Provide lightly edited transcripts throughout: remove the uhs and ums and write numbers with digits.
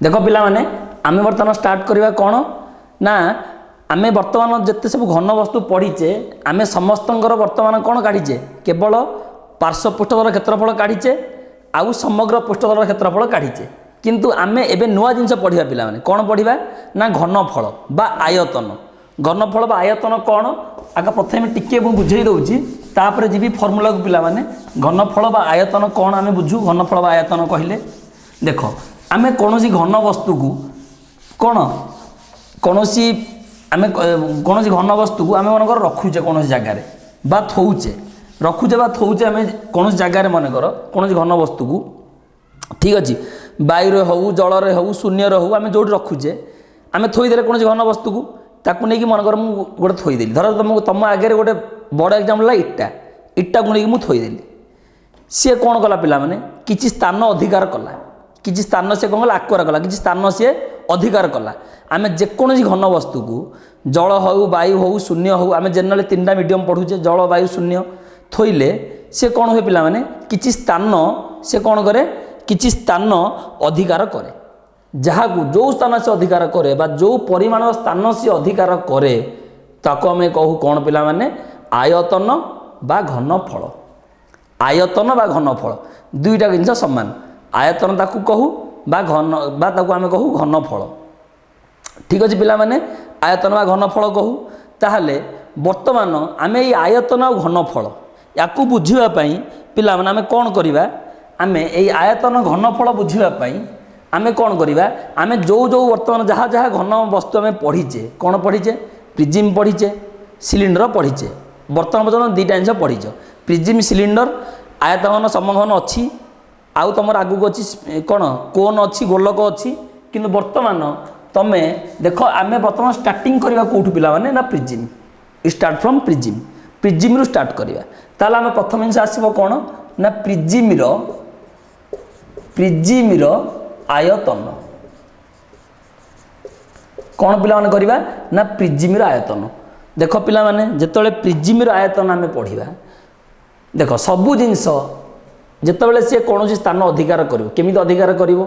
देख पिला माने आमे बर्तमान स्टार्ट करवा कौन ना आमे बर्तमान जिते सब घन वस्तु पढ़ीचे आमे समस्तंकर बर्तमान कौन काढ़ीचे केवल पार्श्व पृष्ठतल क्षेत्रफल काढ़ीचे आउ समग्र पृष्ठतल क्षेत्रफल काढ़ीचे किंतु आमे एबे नुआ जिनस पढ़िया पिला माने कौन पढ़िबा ना घनफल बा आयतन घनफल बा आयतन कौन आगे प्रथम टिके मु बुझेई दउची तापर जीवी फॉर्मूला को पिला माने घनफल बा आयतन कौन आमे बुझू घनफल बा आयतन कहले देख आमे कोनोसी घन वस्तु को कौन कोनोसी आमे कोनोसी घन वस्तु को आमे मनकर रखुचे कोनोसी जगह रे बा थौचे रखुचे बा थौचे आमे कोनोसी जगह रे मनकर कोनोसी घन वस्तु को ठीक अछि वायु रे हउ जल रे हउ शून्य रे हउ आमे जोड रखुचे आमे थोई देले कोनोसी घन वस्तु को ताकू नहीं कि मनकर मु गोटे थोई देली धर तुम आगे गोटे बड़ एग्जाम्पल ला इट्टा इट्टा को नहीं मु थोई देली सी कौन कला पिला माने किछि स्थान अधिकार कला किछि स्थान से कौन कला आक्वार कला किछि स्थान से अधिकार कला आमे जेकोसी घन वस्तु को जल हउ वायु हउ शून्य हउ आमे जनरली तीनटा मीडियम पढ़ुचे जल वायु शून्य थोइले से कौन हुए पिला माने किछि स्थान से कौन करे किछि स्थान अधिकार करे जहाँ को जो स्थान से अधिकार करे बा जो परिमाण स्थान से अधिकार करे ताको आमे कहू कौन पिला माने आयतन बा घनफल आयतन बा घनफल दुईटा जिनस समान आयतन ताकू कहू बा घन बा ताकू आमे कहू घनफल ठीक अछि पिला माने आयतन बा घनफल कहू ताहले वर्तमान आमे ई आयतन आ घनफल याकू बुझिबा पई पिला माने आमे कोन करिबा आमे ई आयतन घनफल बुझिबा पई आमे कौन करिबा आमे जो जो वर्तमान जहाँ जहाँ घन वस्तु आमे पढ़ीचे कौन पढ़ीचे प्रिजिम पढ़ीचे सिलिंडर पढ़ीचे वर्तमान पर्यटन दुईटा जिन पढ़ीच प्रिजिम सिलिंडर आयतघन समघन अच्छी आउ तुम आगू अच्छी कौन कोन अच्छी गोलक अच्छी किंतु वर्तमान तमें देख आमे वर्तमान स्टार्टिंग करवा कौटू पिला माने ना prism start from prism prism रु स्टार्ट करवा ताले आमे प्रथम जिन आसब कौन ना प्रिजिम आयतन कौन पिला माने करवा ना प्रिजिम आयतन देख पिला माने जेतबेले प्रिजिम आयतन आमे पढ़िबा देख सबु जिनस जेतबेले से कौन स्थान अधिकार करिवो केमिति अधिकार करिवो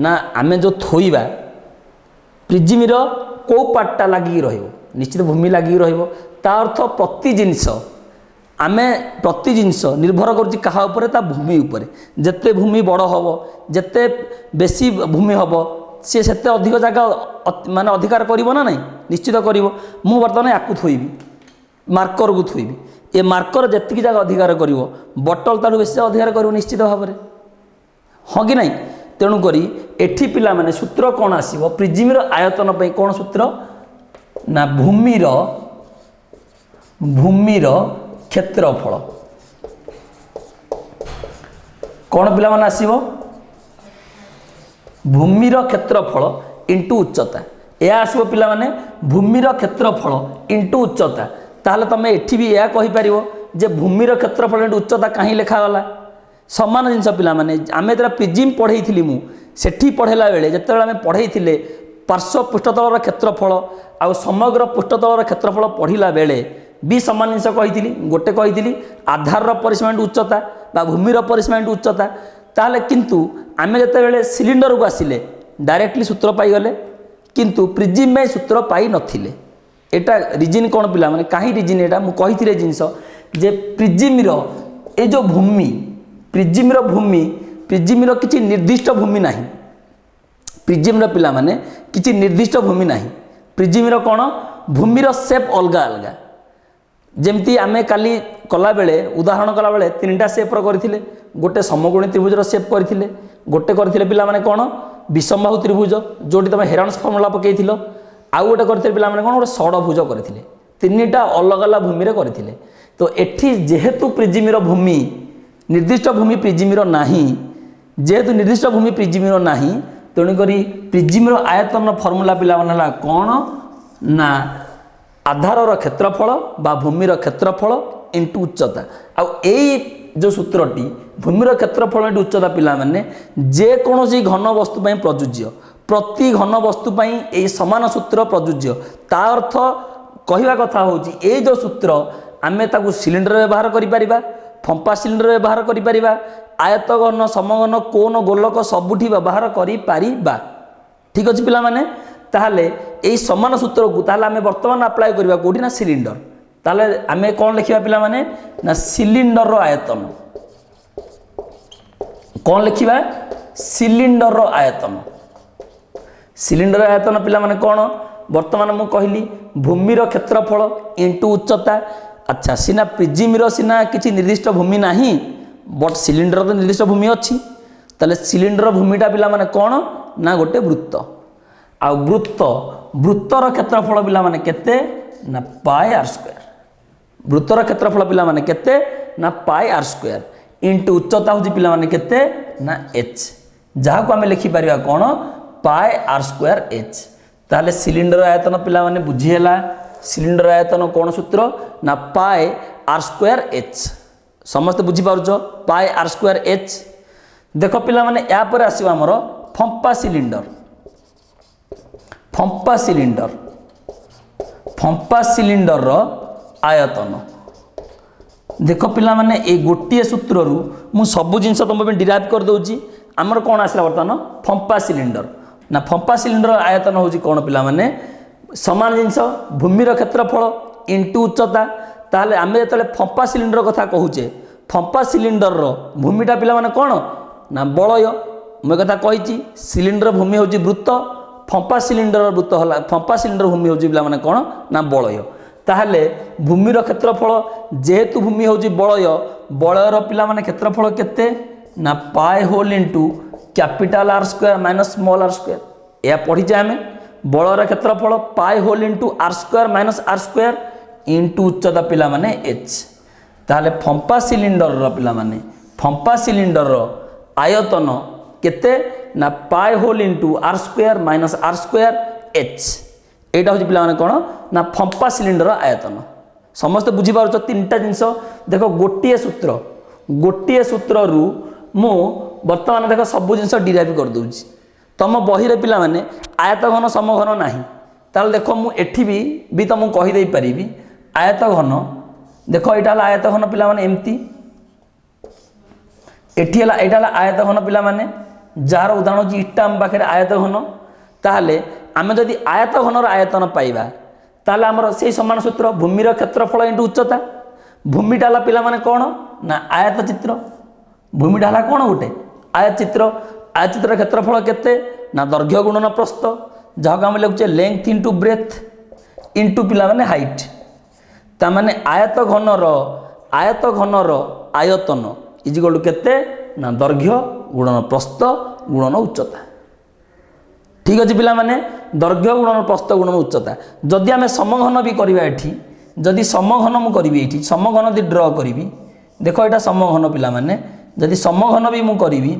ना आमे जो थोइबा प्रिजिम को पार्टा लागी रहिवो निश्चित भूमि लागी रहिवो ता अर्थ प्रति जिनस आमे प्रति जिनस निर्भर करुच्ची कहा उपरे ता भूमि उपरे जेते भूमि बड़ हबो जेते बेसी भूमि हबो सी सेते अधिक जगह माने अधिकार करिवो ना नहीं निश्चित करिवो मु वर्तमान याकू थोइबी मार्कर को थोइबी ए मार्कर जेतिकी जगह अधिकार करिवो बटल तारु बेसी अधिकार करिवो निश्चित भाव में हाँ कि नहीं तेणु करी एठी पिला माने सूत्र कौन आसीबो प्रिजिम आयतन पई कौन सूत्र ना भूमिर क्षेत्रफल कौन पिला माने आसीबो भूमिर क्षेत्रफल इंटू उच्चता यह आसो पिला माने भूमिर क्षेत्रफल इंटू उच्चता ताहले तमे एठी भी यह कहि परिवो जे भूमिर क्षेत्रफल इंटू उच्चता काहे लेखा गला समान जिनस पिला माने आमे जरा प्रिजिम पढ़ेइथिली मु सेठी पढ़ेला बेले जेतेबेले आमे पढ़ेइथिले पार्श्व पृष्ठतलर क्षेत्रफल आ समग्र पृष्ठतलर क्षेत्रफल पढ़िला बेले भी समान जिनस कहिथिली गोटे कहिथिली आधार परिसीमा उच्चता बा भूमिर परिसीमा उच्चता ताहले किंतु आमे जेतेबेले सिलिंडर को आसिले डायरेक्टली सूत्र पाई गले किंतु प्रिजिम में सूत्र पाई नथिले एटा रिजिन कौन पिला माने काहे रिजिन एटा मु कहिथिले जिनस जे प्रिजिम ए जो भूमि प्रिजिम किछि निर्दिष्ट भूमि नाही प्रिजिम पिला माने किछि निर्दिष्ट भूमि नाही प्रिजिम कौन भूमिर सेप अलगा अलगा जेमती आमे काली कला बेले उदाहरण कला बेले तीनटा सेप करथिले गोटे समकोणी त्रिभुजर सेप करथिले गोटे करथिले पिला माने कौन विषमबाहु त्रिभुज जोटी तुम हेरान्स फर्मुला पकईथिल आउ गोटे करथिले पिला माने कौन गोटे षडभुज करथिले तीनटा अलग अलग भूमि रे करथिले तो एठी जेहेतु प्रिजिमिर भूमि निर्दिष्ट भूमि प्रिजिमिर नाही जेहेतु निर्दिष्ट भूमि प्रिजिमिर नाही तेणु करी प्रिजिमिर आयतन फर्मुला पिला माने हला कौन ना आधारर क्षेत्रफल बा भूमिर क्षेत्रफल इंटू उच्चता आ जो सूत्रटी भूमिर क्षेत्रफल इंटू उच्चता पिला माने जे कोनोसी घन वस्तु पई प्रयोज्य प्रति घन वस्तु पई एई समान सूत्र प्रयोज्य ता अर्थ कहवा कथा होची ए जो सूत्र आमे ताकू सिलिंडर व्यवहार करि परिबा फंपा सिलिंडर व्यवहार करि परिबा आयत घन समघन कोन गोलक सबुठी व्यवहार करि परिबा ठीक अच्छे पिला ताहले यही समान सूत्र को ताहले आमे वर्तमान अप्लाई करबा कोठी ना सिलिंडर ताहले आमे कोन लिखिबा पिला ना सिलिंडर रो आयतन कोन लिखिबा सिलिंडर रो आयतन सिलिंडर आयतन पिला कोन वर्तमान मु कहली भूमि रो क्षेत्रफल इंटू उच्चता अच्छा सीना प्रिजिम रो सीना किछि निर्दिष्ट भूमि नाही बट सिलिंडर तो निर्दिष्ट भूमि अच्छी ताले सिलिंडर भूमिटा पिला कोन ना गोटे वृत्त आ वृत्तर क्षेत्रफल पिला केते ना पाई आर स्क्वायर वृत्तर क्षेत्रफल पिला केते ना पाई आर स्क्वायर इंटू उच्चता होची पिला केते ना एच जहाँ को आम लिखिपर कौन पाए आर स्क्वायर एच ताले सिलिंडर आयतन पिला बुझीगला सिलिंडर आयतन कौन सूत्र ना पाए आर स्क्वायर एच समस्त बुझीपार पाए आर स्क्वायर एच देख पिला या पर आसो आमर फंपा सिलिंडर रो आयतन देख पिला ए गोटे सूत्र मु सबु जिनस तुम डिराइव कर दूची आमर कौन आसला बर्तमान फंपा सिलिंडर ना फंपा सिलिंडर आयतन हूँ कौन पिला सामान जिनस भूमिर क्षेत्रफल इंटू उच्चता ताहले आम जो फंपा सिलिंडर कथा कहूचे फंपा सिलिंडर भूमिटा पिला कौन ना बलय मुझे कथा कही सिलिंडर भूमि हूँ वृत्त फंपा सिलिंडर वृत्त है फंपा सिलिंडर भूमि हूँ पिला कौन ना बलय ताहले भूमिर क्षेत्रफल जेहेतु भूमि हूँ बलय बलयर पिला क्षेत्रफल केते ना पाए whole into capital R square minus small R square या पढ़ीचे आम बलयर क्षेत्रफल पाए whole into are square minus are square into उच्चता पिला एच ताहले फंपा सिलिंडर पिला फंपा सिलिंडर आयतन केते ना पाए whole into are square minus are square h एटा हूँ पिला कौन ना फंपा सिलिंडर आयतन समस्त बुझीपार तीनटा जिनस देख गोटे सूत्र रु मु वर्तमान देख सब जिन डिराइव कर दूची तुम बही पिला आयत घन समघन ना ताल देख मुझे भी तुमको कहीदे पारि आयत घन देख यहाँ आयत घन पिला एमती एटी आयत घन पिला जार उदाहरण हो इटा आम पाखे आयत घन ताहले आम जदि आयत घनर आयतन पाइबा ताहले आमर से समान सूत्र भूमिर क्षेत्रफल इंटू उच्चता भूमिटा है पिला कौन ना आयत चित्र भूमिटा है कौन गोटे आयत चित्र क्षेत्रफल केते ना दैर्घ्य गुणन प्रस्थ जहाँ को आम लिखुचे लेंथ इंटू ब्रेथ इंटू पिला हाइट ताने आयत घनर आयतन इजिकल केते ना दैर्घ्य गुणन प्रस्थ गुणन उच्चता ठीक अच्छे पिला दैर्घ्य गुणन प्रस्थ गुणन उच्चता जदि आम समघन भी करवा एठी जदि समघन मु करी ये समघन यदि ड्र करी देख यहाँ समघन पिला जदि समघन भी मुझे करी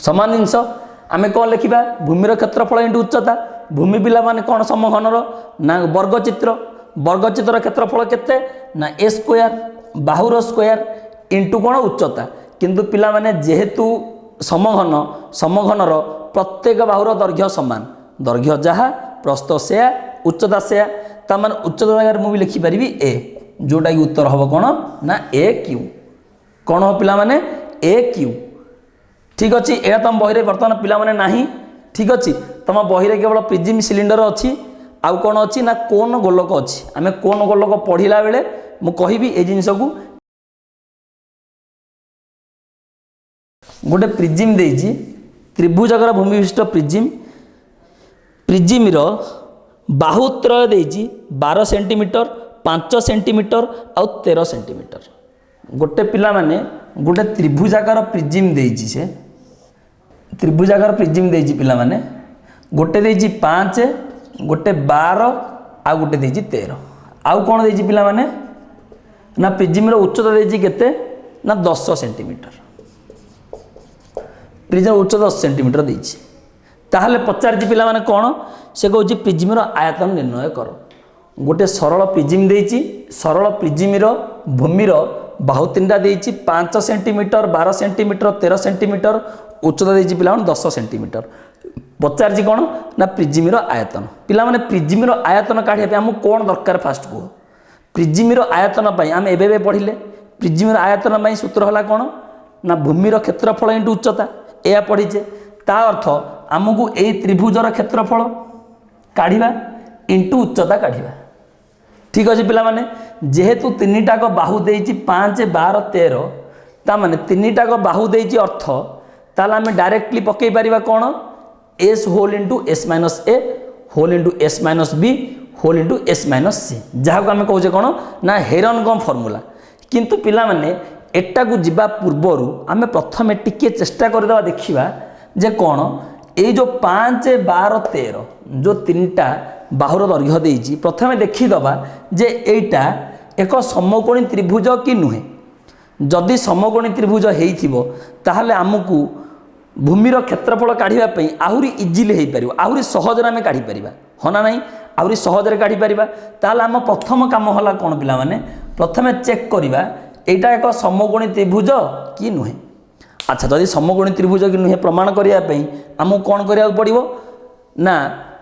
समान जिनस आम कौन लिखा भूमिर क्षेत्रफल इंटू उच्चता भूमि पिला कौन समघनर ना वर्गचित्र क्षेत्रफल केते ना ए स्क्वायर बाहुर स्क्वायर इंटू कौन उच्चता किंतु पिला जेहेतु समघनर प्रत्येक बाहुर दैर्घ्य समान दैर्घ्य जहाँ प्रस्थ से उच्चता से तार उच्चता जगह मुझे लिखिपारि ए जोटा कि उत्तर हम कौन ना ए क्यू कौन हो पिला ए क्यू ठीक अच्छे यह तुम बही बर्तमान पिला ना ठीक अच्छे तुम बही केवल प्रिजिम सिलिंडर अच्छी आउ कौन अच्छी ना कोन गोलक अच्छी आम कोन गोलक पढ़ला बेले मुझे ये जिनस को गोटे प्रिजिम देजी त्रिभुजाकर भूमि विशिष्ट प्रिजिम बाहुत्रय देजी 12 सेंटीमीटर 5 सेंटीमीटर आउ 13 सेंटीमीटर गोटे पिला गोटे त्रिभुजाकार प्रिजिम देजी से त्रिभुजाकार प्रिजिम देजी पिला गोटे देजी 5 गोटे 12 आ गोटे देजी 13 आउ कौन देजी पिला ना प्रिजिम उच्चता देजी केते ना 10 सेंटीमीटर प्रिजिम उच्चता 10 सेंटीमीटर देजी ताहले पचार पिला कौन से कौन प्रिजिमर आयतन निर्णय कर गोटे सरल प्रिजिम देची सरल प्रिजिमर भूमिर बाहु तीनटा देची 5 सेंटीमीटर 12 सेंटीमीटर 13 सेंटीमीटर उच्चता देची पिला 10 सेंटीमीटर पचार कौन ना प्रिजिमर आयतन पिला प्रिजिमर आयतन काढ़ा आमको कौन दरकार फास्ट कह प्रिजिमर आयतन आम एवं पढ़ले प्रिजिमर आयतन सूत्र है कौन ना भूमिर क्षेत्रफल इंटू उच्चता यह पढ़ीचे ता अर्थ आमको यही त्रिभुजर क्षेत्रफल काढ़ा इंटू उच्चता काढ़ा। ठीक अच्छे पिलाने जेहेतु तीन टाक बाहु देती 5 12 13 ताने तीन टाक बाहु देती अर्थ ताल आम डायरेक्टली पकई पार कौन S whole into S minus A whole into S minus B whole into S minus C जहाँ को आम कहे कौन ना हेरनगम फर्मूला। किंतु पिला माने एटा को जीवा पूर्वर आम प्रथम टिके चेष्टा करदे देखा जे कौन ये जो 5 12 13 जो तीनटा बाहुर दैर्घ्य देती प्रथम देखीदबा जे एटा एक समकोणी त्रिभुज कि नुहे। जदि समकोणी त्रिभुज हो ताहले आमको भूमिर क्षेत्रफल काढ़ापी आहरी इजिली हो पार आहरी सहज आम काढ़ी पार हाँ ना नहीं आहरी सहज काढ़ी पार। ताहले आम प्रथम काम है कौन पिला माने प्रथम चेक करवा एटा एक समकोणी त्रिभुज कि नुहे। अच्छा जदि समकोणी त्रिभुज कि नुहे प्रमाण करने आमको कौन करा पड़ो ना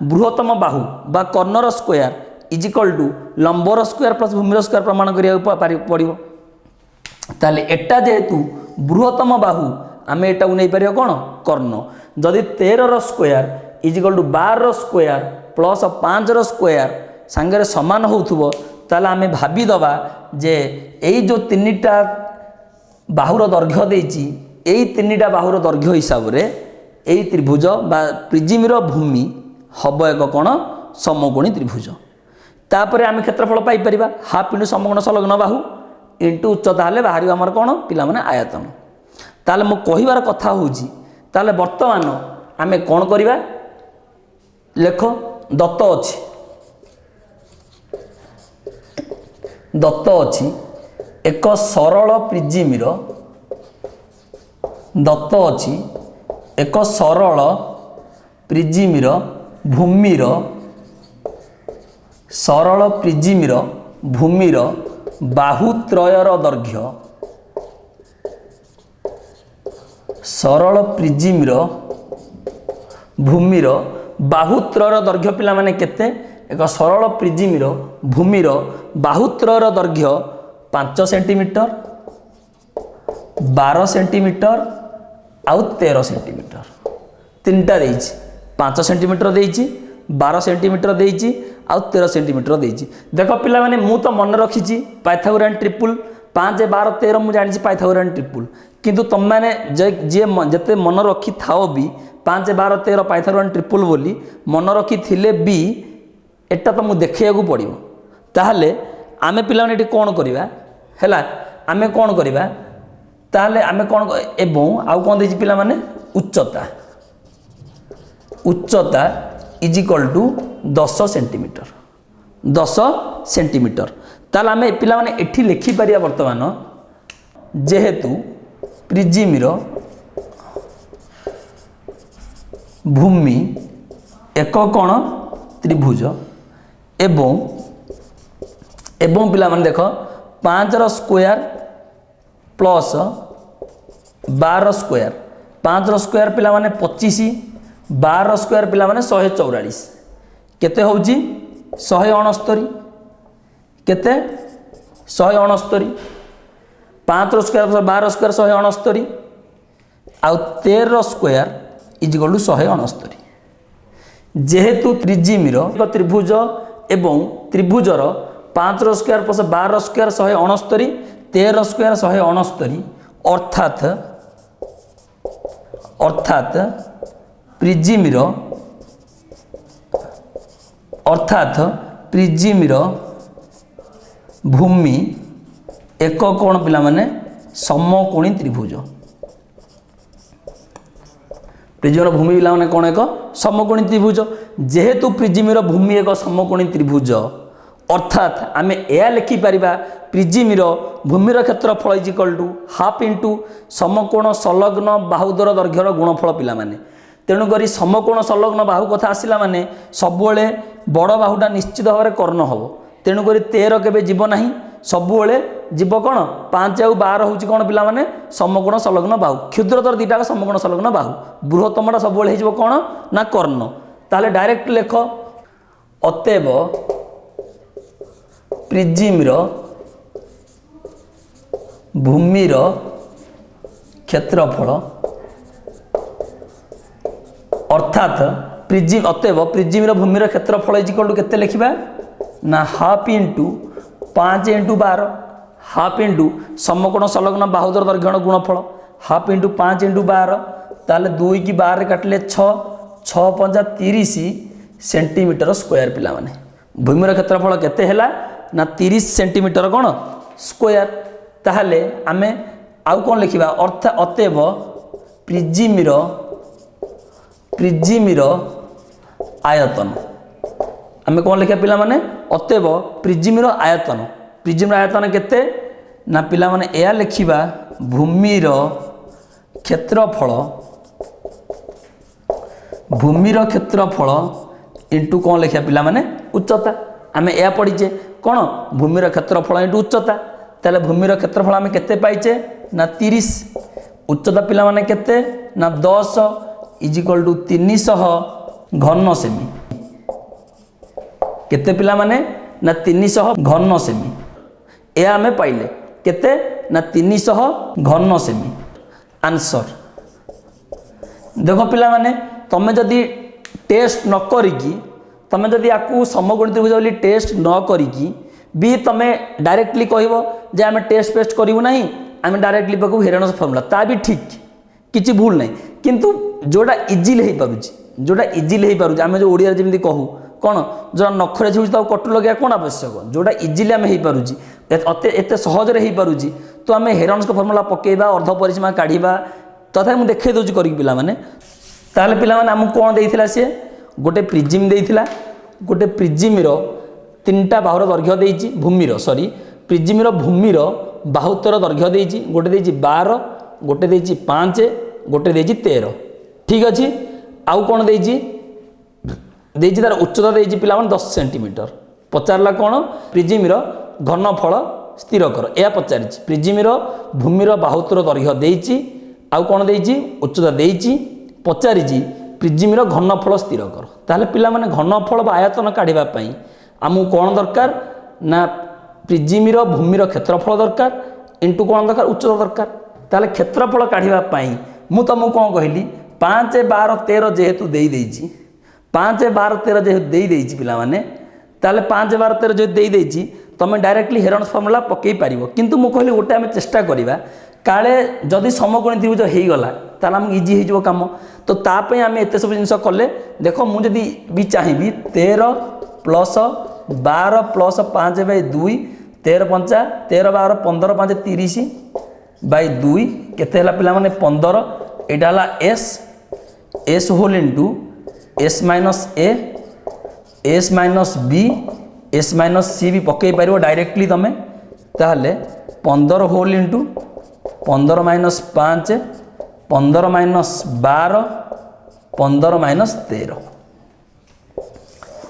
बृहत्तम बाहु बा कर्णर स्क्वायर इज इक्वल टू लंबर स्क्वायर प्लस भूमिर स्क्वायर प्रमाण करा पड़ो। ताले एटा जेहेतु बृहत्तम बाहु आम एटा नहीं पार कौन कर्ण जदि 13 square is equal to 12 square plus 5 square सांगे सामान हो ताले आम भावीदबा जे यही जो 3टा बाहुर दैर्घ्य देती यही 3टा बाहुर दैर्घ्य हिसाब से यही त्रिभुज बा प्रिजिमर भूमि हम एक कौन समकोणी त्रिभुज। तापर आम क्षेत्रफल पाइपर हाफ इंटू समकोण संलग्न बाहु इंटू उच्चता हेल्ले बाहर आमर कौन पिला माने आयतन। ताले मो कहिबार कथा होउची ताले वर्तमान आम कौन करवा लेख दत्त अच्छी दत्त अच्छी एक सरल प्रिजिमर दत्त अच्छी एक सरल प्रिजिमर भूमिर सरल प्रिजिमर भूमिर बाहुत्रयर दैर्घ्य सरल प्रिजिमर भूमिर बाहुत्रयर दैर्घ्य पिला माने केते एक सरल प्रिजिमर भूमिर बाहुत्रयर दैर्घ्य 5 सेंटीमीटर 12 सेंटीमीटर आउ 13 सेंटीमीटर तीनटा देइछि 5 सेंटीमीटर देइछि 12 सेंटीमीटर देइछि आउ 13 सेंटीमीटर देइछि। देख पिला माने मु तो मन रखिछि पाइथागोरियन ट्रिपल 5 12 13 मु जानि पाइथागोरियन ट्रिपल किंतु तुम मैंने जे जिते मन रखी थाओ भी 5 12 13 पाइथागोरियन ट्रिपल बोली मन रखी थिले भी एटा तो मुझे देखा पड़ो। ताहले आमे पिला माने कौन करवा है आमे कौन करवा ताहले आमे कौन एवं आउ कौन देछि पिला माने उच्चता उच्चता is equal to 10 centimetre 10 centimetre. ताहले आमे पिला माने एठी लिखि पारिया वर्तमान जेहेतु प्रिजिमर भूमि एक कौन त्रिभुज एवं एवं पिला माने देख 5 स्क्वायर प्लस 12 स्क्वायर 5 स्क्वायर पिला माने 25 12 स्क्वायर पिला माने 144 केते होउची 169 केते 169 5 स्क्वायर 12 स्क्वायर 169 आउ 13 स्क्वायर इज इक्वल टू 169। जेहेतु त्रिजिमर त्रिभुज एवं त्रिभुजर 5 स्क्वायर प्लस 12 स्क्वायर 169 13 स्क्वायर 169 अर्थात अर्थात प्रिजिमर भूमि एक कौन पिला माने समकोणी त्रिभुज प्रिजिमर भूमि पिला माने कौन एक समकोणी त्रिभुज। जेहेतु प्रिजिमर भूमि एक समकोणी त्रिभुज अर्थात आम यह लिखिपर प्रिजिमर भूमिर क्षेत्रफल is equal to half into समकोण संलग्न बाहुदर दैर्घ्यर गुणफल पिला माने। तेणुक समकोण संलग्न बाहु कथा आसला माने सबुले बड़ बाहुटा निश्चित भाव में कर्ण हम तेणुक 13 केबे जीव नाही सबुले जीव कौन 5 आउ 12 हूँ कौन पिला माने समकोण संलग्न बाहु क्षुद्रतर दुटा समकोण संलग्न बाहु बृहत्तमटा सबुले हो कौन ना कर्ण। ताहले डायरेक्ट लेख अतएव प्रिजिमर भूमिर क्षेत्रफल अर्थात प्रिजिम अतएव प्रिजिम भूमिर क्षेत्रफल इज इक्वल टू केते लिखिबा ना half into 5 into 12 half into समकोण संलग्न बाहुदर दैर्घ्य गुणफल हाफ इंटू 5 इंटू 12 ताले 2 की 12 काटिले 6 6 5 30 सेंटीमीटर स्क्वायर पिला माने भूमिर क्षेत्रफल केते हैला ना 30 सेंटीमीटर कोन स्क्वायर ताहले आमे आउ कोन लिखिबा अर्थ अतएव प्रिजिमिर आयतन आमे कोन लिखा पिला माने अतएव प्रिजिमिर आयतन केते ना पिला माने एया लिखिबा भूमिर क्षेत्रफल इंटू कौन लिखा पिला माने उच्चता आमे एया पढ़ीचे कौन भूमिर क्षेत्रफल इंटू उच्चता ताले भूमिर क्षेत्रफल आमे केते पाइचे ना 30 उच्चता पिला माने केते ना 10 इज इक्वल टू 300 घन सेमी केते पिला माने ना 300 घन सेमी ए आमे पाइले केते ना 300 घन सेमी आंसर देखो पिला माने तमे जदी टेस्ट न करिकी तमे जदी आकु समगुणित त्रिभुज बोली टेस्ट न करिकी भी तमे डायरेक्टली कहबो जे आमे टेस्ट पेस्ट करिवु नाही आमे डायरेक्टली पकु हेरानस फार्मूला ता भी ठीक किछि भूल नाही किंतु जोडा इजीली हे पारुछि आमे जो ओडिया जेमिति कहू कौन जो नखरे छुची तो कटु लगे कौन आवश्यक जोड़ा इजिली आम हो पारुची एत सहज हो पारुची तो आम हेरन्स फर्मुला पकेबा अर्ध परिसीमा काढ़ा तथा मुझे देखा दूसरी कर पिला माने ताले पिला माने आमको कौन देइथिला सी गोटे प्रिजिम देइथिला गोटे प्रिजिमिर 3टा बाहुर दैर्घ्य देइछि भूमिर सॉरी प्रिजिमिर भूमिर बाहुतर दैर्घ्य देइछि गोटे देइछि 12 गोटे देइछि 5 गोटे देइछि 13 ठीक अछि आउ कौन देइछि देइछि तार उच्चता देइछि पिला माने 10 सेंटीमीटर पचारला कौन प्रिजिमिर घनफल स्थिर कर या पचारिछि प्रिजिमिर भूमिर बाहुतर दैर्घ्य देइछि आउ कौन देइछि उच्चता देइछि पचारिछि प्रिजिमिर घनफल स्थिर कर ताहले पिला माने घनफल बा आयतन काढिबा पई आमु कौन दरकार ना प्रिजिमिर भूमिर क्षेत्रफल दरकार इंटू कौन दरकार उच्चता दरकार ताहले क्षेत्रफल काढिबा पई मु तुमको कौन कहली 5 12 13 जेहेतु देई देइछि 5 12 13 जेहेतु देई देइछि पिला माने ताहले 5 12 13 जेहेतु देई देइछि तमे डायरेक्टली हेरन्स फॉर्मूला पकई पारिबो किंतु मु कहली गोटे आमे चेष्टा करिबा काले जदि समकोणी त्रिभुज हो गला ताला हम इजी हो काम तो तापे आमे एते सब जिंस कले देखो मु जदि भी चाहिबी 13 प्लस 12 प्लस 5 बाय 2 13 5 13 12 15 5 30 बाय 2 केते हला पिला माने 15 एटा हला s whole into s minus a s minus b s minus c भी पकई पारिबो डायरेक्टली तमे ताहले 15 whole into 15 minus 5 15 minus 12 15 minus 13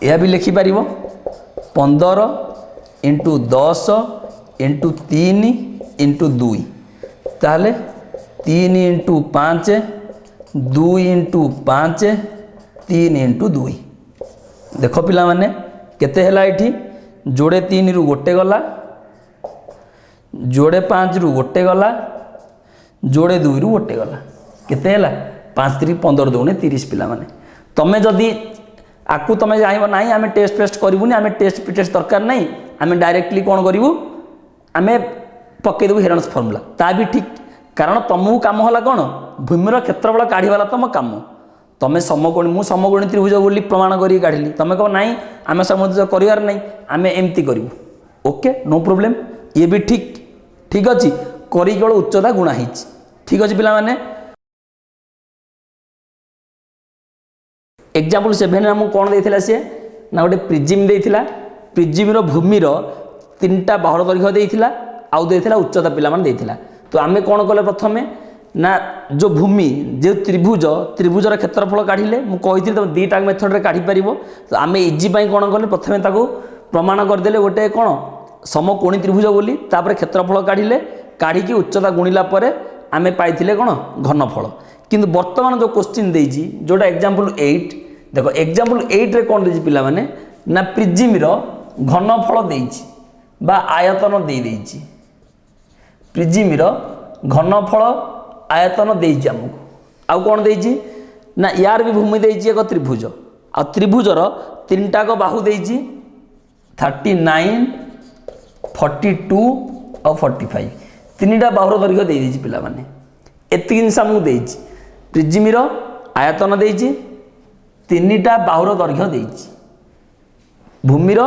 यह भी लिखि पारिबो 15 इंटू 10 इंटू 3 इंटू 2 ताहले 3 इंटू 5 2 इंटू 5 3 इंटू 2 देख पिला माने केते हला एठी जोड़े 3 रु गोटे गला जोड़े 5 रु गोटे गला जोड़े 2 रु गोटे गला केते हला 5 3 15 2 30 पिला माने तमे जदी आकु तमे जाइबो नाही आमे टेस्ट पेस्ट करिवुनी आमे टेस्ट दरकार नाही आमे डायरेक्टली कोन करिवु आमे पके देबु हेरन्स फार्मूला ता भी ठीक कारण तमु काम होला कोन भूमिर क्षेत्रफल काढिवाला तम काम तमे समकोणी मु समकोणी त्रिभुज बोली प्रमाण करी काढिली तमे कहो नाही आमे समकोणी करिवार नाही आमे एम्ति करिवु ओके नो प्रॉब्लम ये भी ठीक अछि करी केवल उच्चता गुणा हिच ठीक अछि पिला माने एग्जांपल 7 हमु कोन देथिला से ना गोटे प्रिजिम देथिला प्रिजिम रो भूमिर 3टा बाहुर दैर्घ्य देथिला आउ देथिला उच्चता पिला मान देथिला तो आमे कोन कले प्रथमे ना जो भूमि जो त्रिभुजर क्षेत्रफल काढ़िले मु कहिथि त दीटा मेथड रे काढ़ी परिबो तो आमे इजी पई कोन करले प्रथमे ताको प्रमाण कर देले गोटे कोन समकोणी त्रिभुज बोली तापर क्षेत्रफल काढ़िले काढ़ी की उच्चता गुणिला परे आमे पाइथिले कोन घनफल किंतु वर्तमान जो क्वेश्चन देइजी जोटा एग्जांपल 8 देखो एग्जांपल 8 रे कोन देइजी पिला माने ना प्रिजिम रो घनफल देइजी बा आयतन देइ देइजी प्रिजिम रो घनफल आयतन देइजी हमको आउ कोन देइजी ना यार भी भूमि देइछि एक त्रिभुज आ त्रिभुजर तीनटाक बाहु देइछि 39 42 और 45 तीनटा बाहुर दैर्घ्य दे देइछि पिला माने एति जिनस हमहु देइछि प्रिज्मिर आयतन देइछि तीनटा बाहुर दैर्घ्य देइछि भूमिर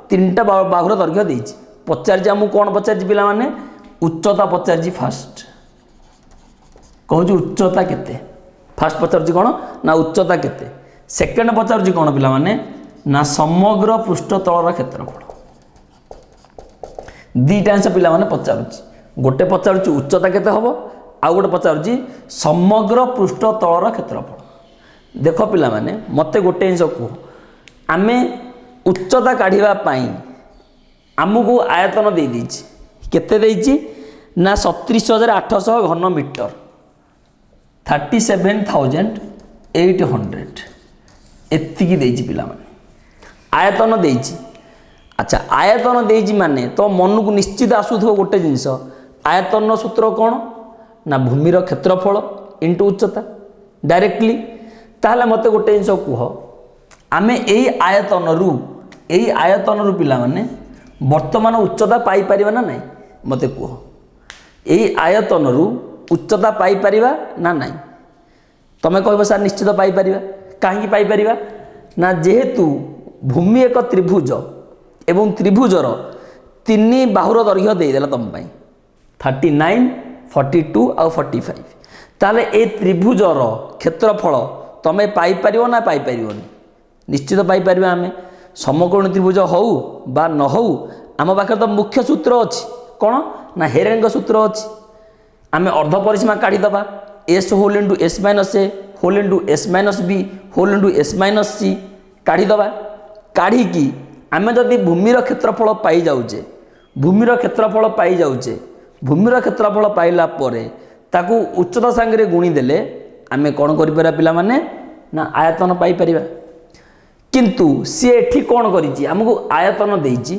तीनटा बाहुर दैर्घ्य देइछि पचारछि हमहु कोन पचारछि पिला माने उच्चता पचारछि फास्ट कहूँ उच्चता केते फास्ट पचारछि कोन ना उच्चता केते सेकेंड पचारछि कोन पिला माने ना समग्र पृष्ठतलर क्षेत्रफल दीटा आंसर पिला माने पचारुछि गोटे पचारुछि उच्चता केते हबो आ गोटे पचारुछि समग्र पृष्ठतलर क्षेत्रफल देख पिला माने मते गोटे जिंस को आमे उच्चता काढिबा पई आमको आयतन दे देछि केते देछि ना 37800 घन मीटर 37800 एतिकी देछि पिला माने आयतन देछि अच्छा आयतन देछि माने तो मन को निश्चित आसुथो गोटे जिंस आयतन सूत्र कौन ना भूमिर क्षेत्रफल इंटू उच्चता डायरेक्टली ताहले मते गोटे जिंस कुह आमे एई आयतन रु पिला माने वर्तमान उच्चता पाई परिबा ना नहीं मते कुह एई आयतन रु उच्चता पाई परिबा ना नहीं तमे कहबो सर निश्चित पाई परिबा काहे पाई परिबा ना जेहेतु भूमि एक त्रिभुज एवं त्रिभुजर तीन बाहुर दैर्घ्य देदेला तुम 39 42 और 45 ताले ए त्रिभुजर क्षेत्रफल तमे पाई परिबो ना पाई परिबोनी निश्चित पाई परिबा आमे समकोण त्रिभुज होउ बा न होउ आम पाखे तो मुख्य सूत्र अछि कोन ना हेरेनक सूत्र अछि आमे अर्ध परिसीमा काढी दबा s whole into s minus a whole into s minus b whole into s minus c काढी दबा काढी की आमे जदि भूमिर क्षेत्रफल पाई जाउचे भूमिर क्षेत्रफल पाई जाउचे भूमिर क्षेत्रफल पाइला परे ताकू उच्चता संगे गुणी देले आमे कोन करि परबा पिला माने ना आयतन पाई परिबा किंतु सी एठी कोन करिछि हमकु आयतन देइछि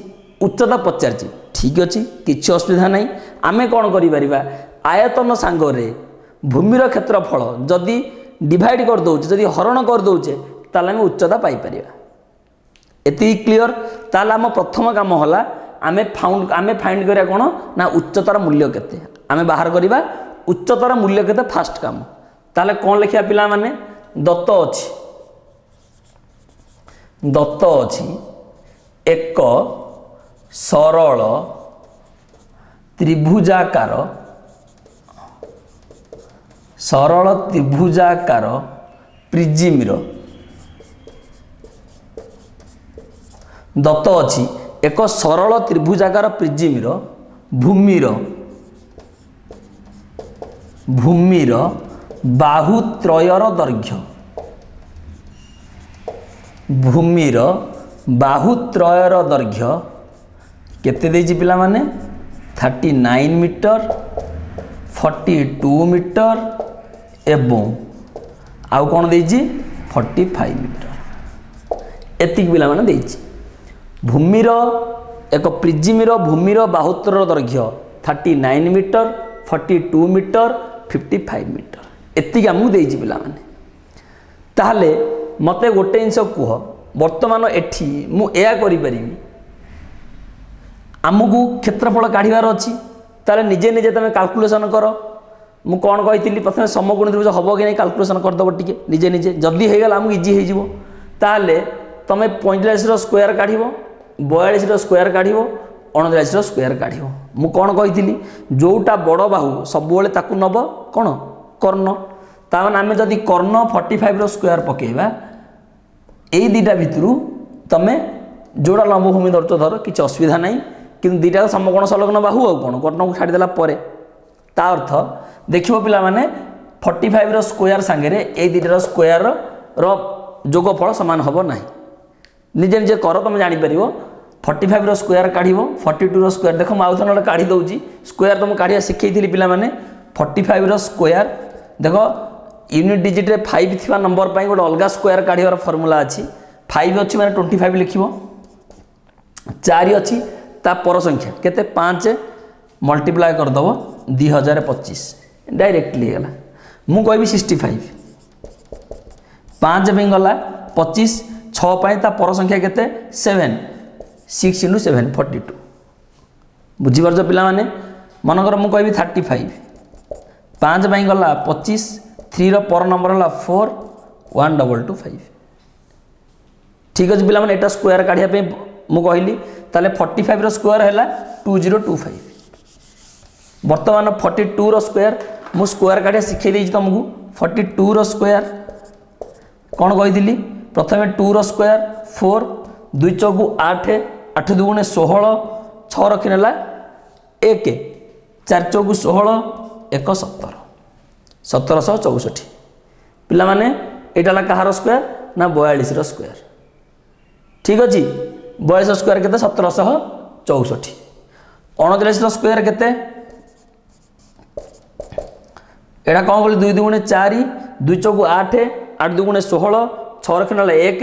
उच्चता पचारछि ठीक अछि किछि असुविधा नाही आमे कोन करि परिबा आयतन संगे भूमिर क्षेत्रफल जदि डिवाइड कर दउचे जदि हरण कर दउचे ताले हम उच्चता पाई परिबा एति क्लियर ताले हम प्रथम काम होला आमे फाइंड करिया कोन ना उच्चतार मूल्य केते आमे बाहर करिबा उच्चतार मूल्य केते फास्ट काम ताले कोन लिखिया पिला माने दत्त अछि एक सरल त्रिभुजाकार प्रिज्मिर दत्त अछि एक सरल त्रिभुजाकार प्रिज्मिर भूमिर बाहुत्रयर दैर्घ्य भूमिर बाहुत्रयर दैर्घ्य केते देछि पिला माने 39 मीटर 42 मीटर एवं आउ कोन देछि 45 मीटर एतिक पिला माने देछि भूमिर एक प्रिज्मिर भूमिर बाहुत्रयर दैर्घ्य 39 मीटर 42 मीटर 55 मीटर एतिक हमहु देछि पिला माने ताहले मते गोटे जिंस कुह वर्तमान एठी मु एया करि परिबी आमको क्षेत्रफल काढिबार अछि ताले निजे निजे तमे कैलकुलेशन कर मु कोन कहितली प्रथमे समकोण त्रिभुज हबो कि नै कैलकुलेशन कर दबो टिके निजे निजे जल्दी हे गेल हमहु इजी हे जिवो ताले तमे 45 रो स्क्वायर काढिबो 42 रो स्क्वायर काढिबो 39 रो स्क्वायर काढिबो मु कोन कहितली जोटा बड़ बाहु सब बेले ताकू नबो कोन कर्ण ता माने आमे जदी कर्ण 45 रो स्क्वायर पकेबा ए दीटा भितरु तमे जोड़ा लंब भूमि धरतो धर किछ असुविधा नाही कि दीटा समकोण संलग्न बाहु आ कोन कर्ण को छाडी देला परे ता अर्थ देखिबो पिला माने 45 रो स्क्वायर संगे रे ए दीटा रो स्क्वायर रो जोगफल समान हबो नाही निजे निजे कर तुम जानि परिबो 45 रो स्क्वायर काढिबो 42 रो स्क्वायर देखो माउथन काढी दउची स्क्वायर तुम काढिया सिखैथिली पिला माने 45 रो स्क्वायर देखो यूनिट डिजिट रे 5 थिबा नंबर पई गोटे अलगा स्क्वायर काढिबार फार्मूला अछि 5 अछि माने 25 लिखिबो 4 अछि ता पर संख्या केते 5 मल्टीप्लाई कर दबो 2025 डायरेक्टली गला मु कहबी 65 5 भी गला 25 6 पाई ता पर संख्या केते 7 6 × 7 42 बुझी परछ पिला माने मनकर मु कहबी 35 5 पाई गला 25 3 रो पर नंबर हला 4 1225 ठीक अछि पिला माने एटा स्क्वायर काढिया पे मु कहली ताले 45 रो स्क्वायर हैला 2025 वर्तमान 42 रो स्क्वायर मु स्क्वायर काढिया सिखै देछि तुमको 42 रो स्क्वायर कौन कही प्रथम 2 रो स्क्वायर 4 2 चौकु 8 8 दुगुणे 16 6 रखी नेला 1 4 चौकु 16 1 17 1764 पिला माने एटा ला कहार स्क्वायर ना 42 रो स्क्वायर ठीक अछि 42 स्क्वायर केते 1764 39 रो स्क्वायर केते एटा कौन बोली 2 दुगुणे 4 2 चौकु 8 8 दुगुणे 16 6 रखी नेला 1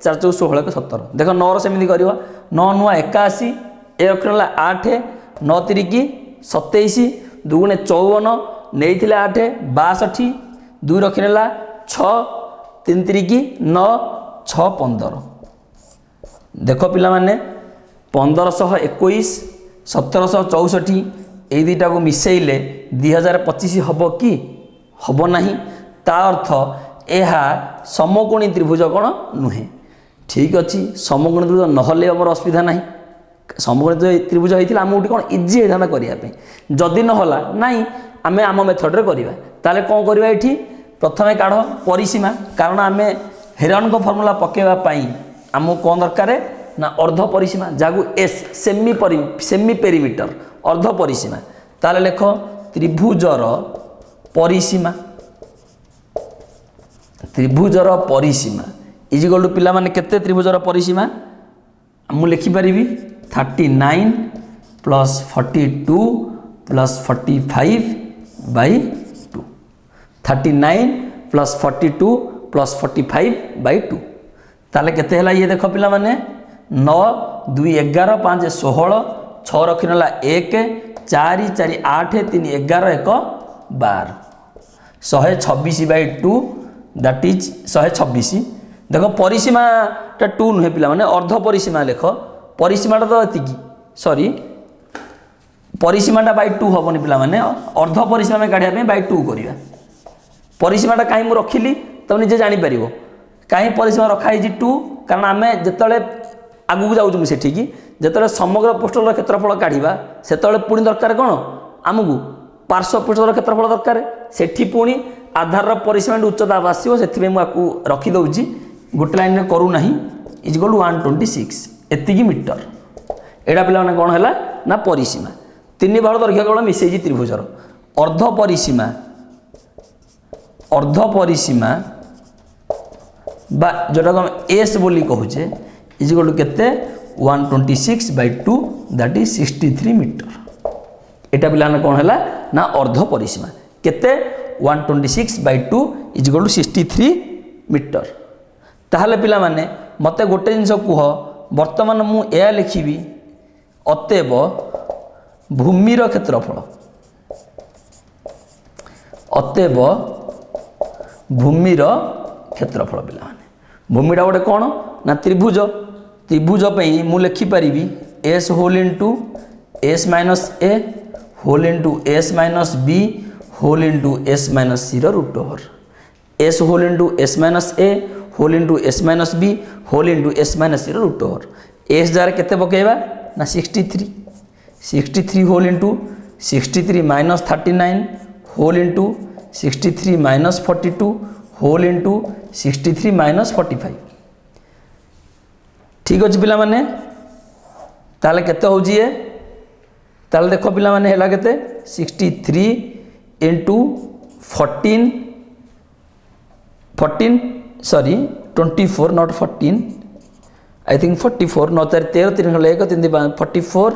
4 चौकु 16 1 17 देख 9 रो सेमिति करिवा 9 नुआ 81 ए रखी नेला 8 9 3 27 दुगुणे 54 नेइथिले 8 62 2 रखी नेला 6 3 3 9 6 15 देख पिला माने 1521 1764 ए दुईटा को मिसेइले 2025 हबो कि हबो नाही ता अर्थ एहा समकोणी त्रिभुज कोण नुहे ठीक अछि समकोणी त्रिभुज नहले हमर असुविधा नाही समकोणी त्रिभुज होइतिला हम उठी कोन इजी हेदाना करिया पे जदी न होला नाही आमे आम मेथड रे करिवा ताले कोन करिवा एठी प्रथमे काढ परिसीमा कारण आमे हेरन को फार्मूला पकेवा पई हमु कोन दरकारे ना अर्ध परिसीमा जागु एस सेमी पेरीमीटर अर्ध परिसीमा ताले लेख त्रिभुजर परिसीमा इज इक्वल टू पिला माने केते त्रिभुजर परिसीमा मु लिखि परिबी 39 plus 42 plus 45 by 2 39 plus 42 plus 45 by 2 ताले केते हला ये देखो पिला माने 9 2 11 5 16 6 रखि नला 1 4 4 8 3 11 1 12 126 बाई 2 दैट इज 126 देखो परिसीमा टा 2 नुहे पिला माने अर्ध परिसीमा लेख परिसीमा टा तो एतिकी सॉरी परिसीमा टा बाई 2 हबनी पिला माने अर्ध परिसीमा में काढिया पे बाई 2 करिया परिसीमा टा काई मु रखिली त निजे जानि परिबो काई परिसीमा रखा है 2 कारण आमे जतले आगु जाउछु सेठी की जतले समग्र पृष्ठर क्षेत्रफल काढिबा सेतले पुणी दरकार कोन आमगु पार्श्व पृष्ठर क्षेत्रफल दरकार सेठी पुणी आधार परिसीमा उच्चता आसीबो सेथि में मु आकु रखि दउची गोटे लाइन रे करू नाही इज इक्वल टू 126 एतिकी मीटर एडा पिला माने कोन हैला ना परिसीमा तीन भाग दैर्घ्य केवल मिसेजी त्रिभुजर अर्ध परिसीमा बा जोटा हम एस बोली कहूचे इज इक्वल टू केते 126 बाई 2 दैट इज 63 मीटर एटा पिला माने कोन हैला ना अर्ध परिसीमा केते 126 by 2 is equal to 63 metre ताहले पिला माने मते गोटे जिंस कुह वर्तमान मु ए लिखिबी अतएव भूमिर क्षेत्रफल अतएव भूमिर क्षेत्रफल पिला माने भूमिटा गोटे कौन ना त्रिभुज त्रिभुज पई मु लिखि परिबी S whole into S minus A whole into S minus B whole into S minus C root over S whole into S minus A whole into S minus B whole into S minus C root over S जार केते पकेबा ना 63 whole into 63 minus 39 whole into 63 minus 42 whole into 63 minus 45 ठीक अछि पिला माने ताले केते होजी ए ताले देखो पिला माने हैला केते 63 into 14 sorry 24 not 14 I think 44 नौ 4 13 3 1 3 44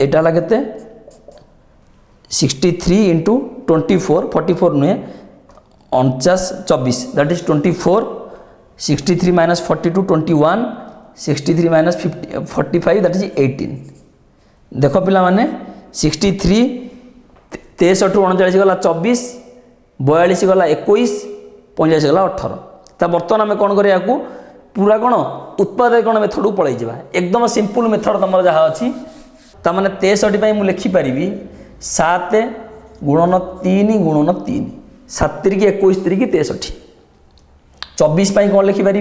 एटा लगते 63 इंटू 24 44 नुहे 49 24 that is 24 63 minus 42 21 63 minus 45 that is 18 देखो पिला माने 63 63 39 गला 24 42 गला 21 85 गला 18 बर्तमान आम कौन करा पूरा कौन उत्पादकरण मेथड को पलि जा एकदम सिंपल मेथड तुम जहाँ अच्छी ताने 63 मुझे लिखिपारि 7 गुणन 3 गुणन 3 7 3 21 3 63 24 कौन लिखिपारि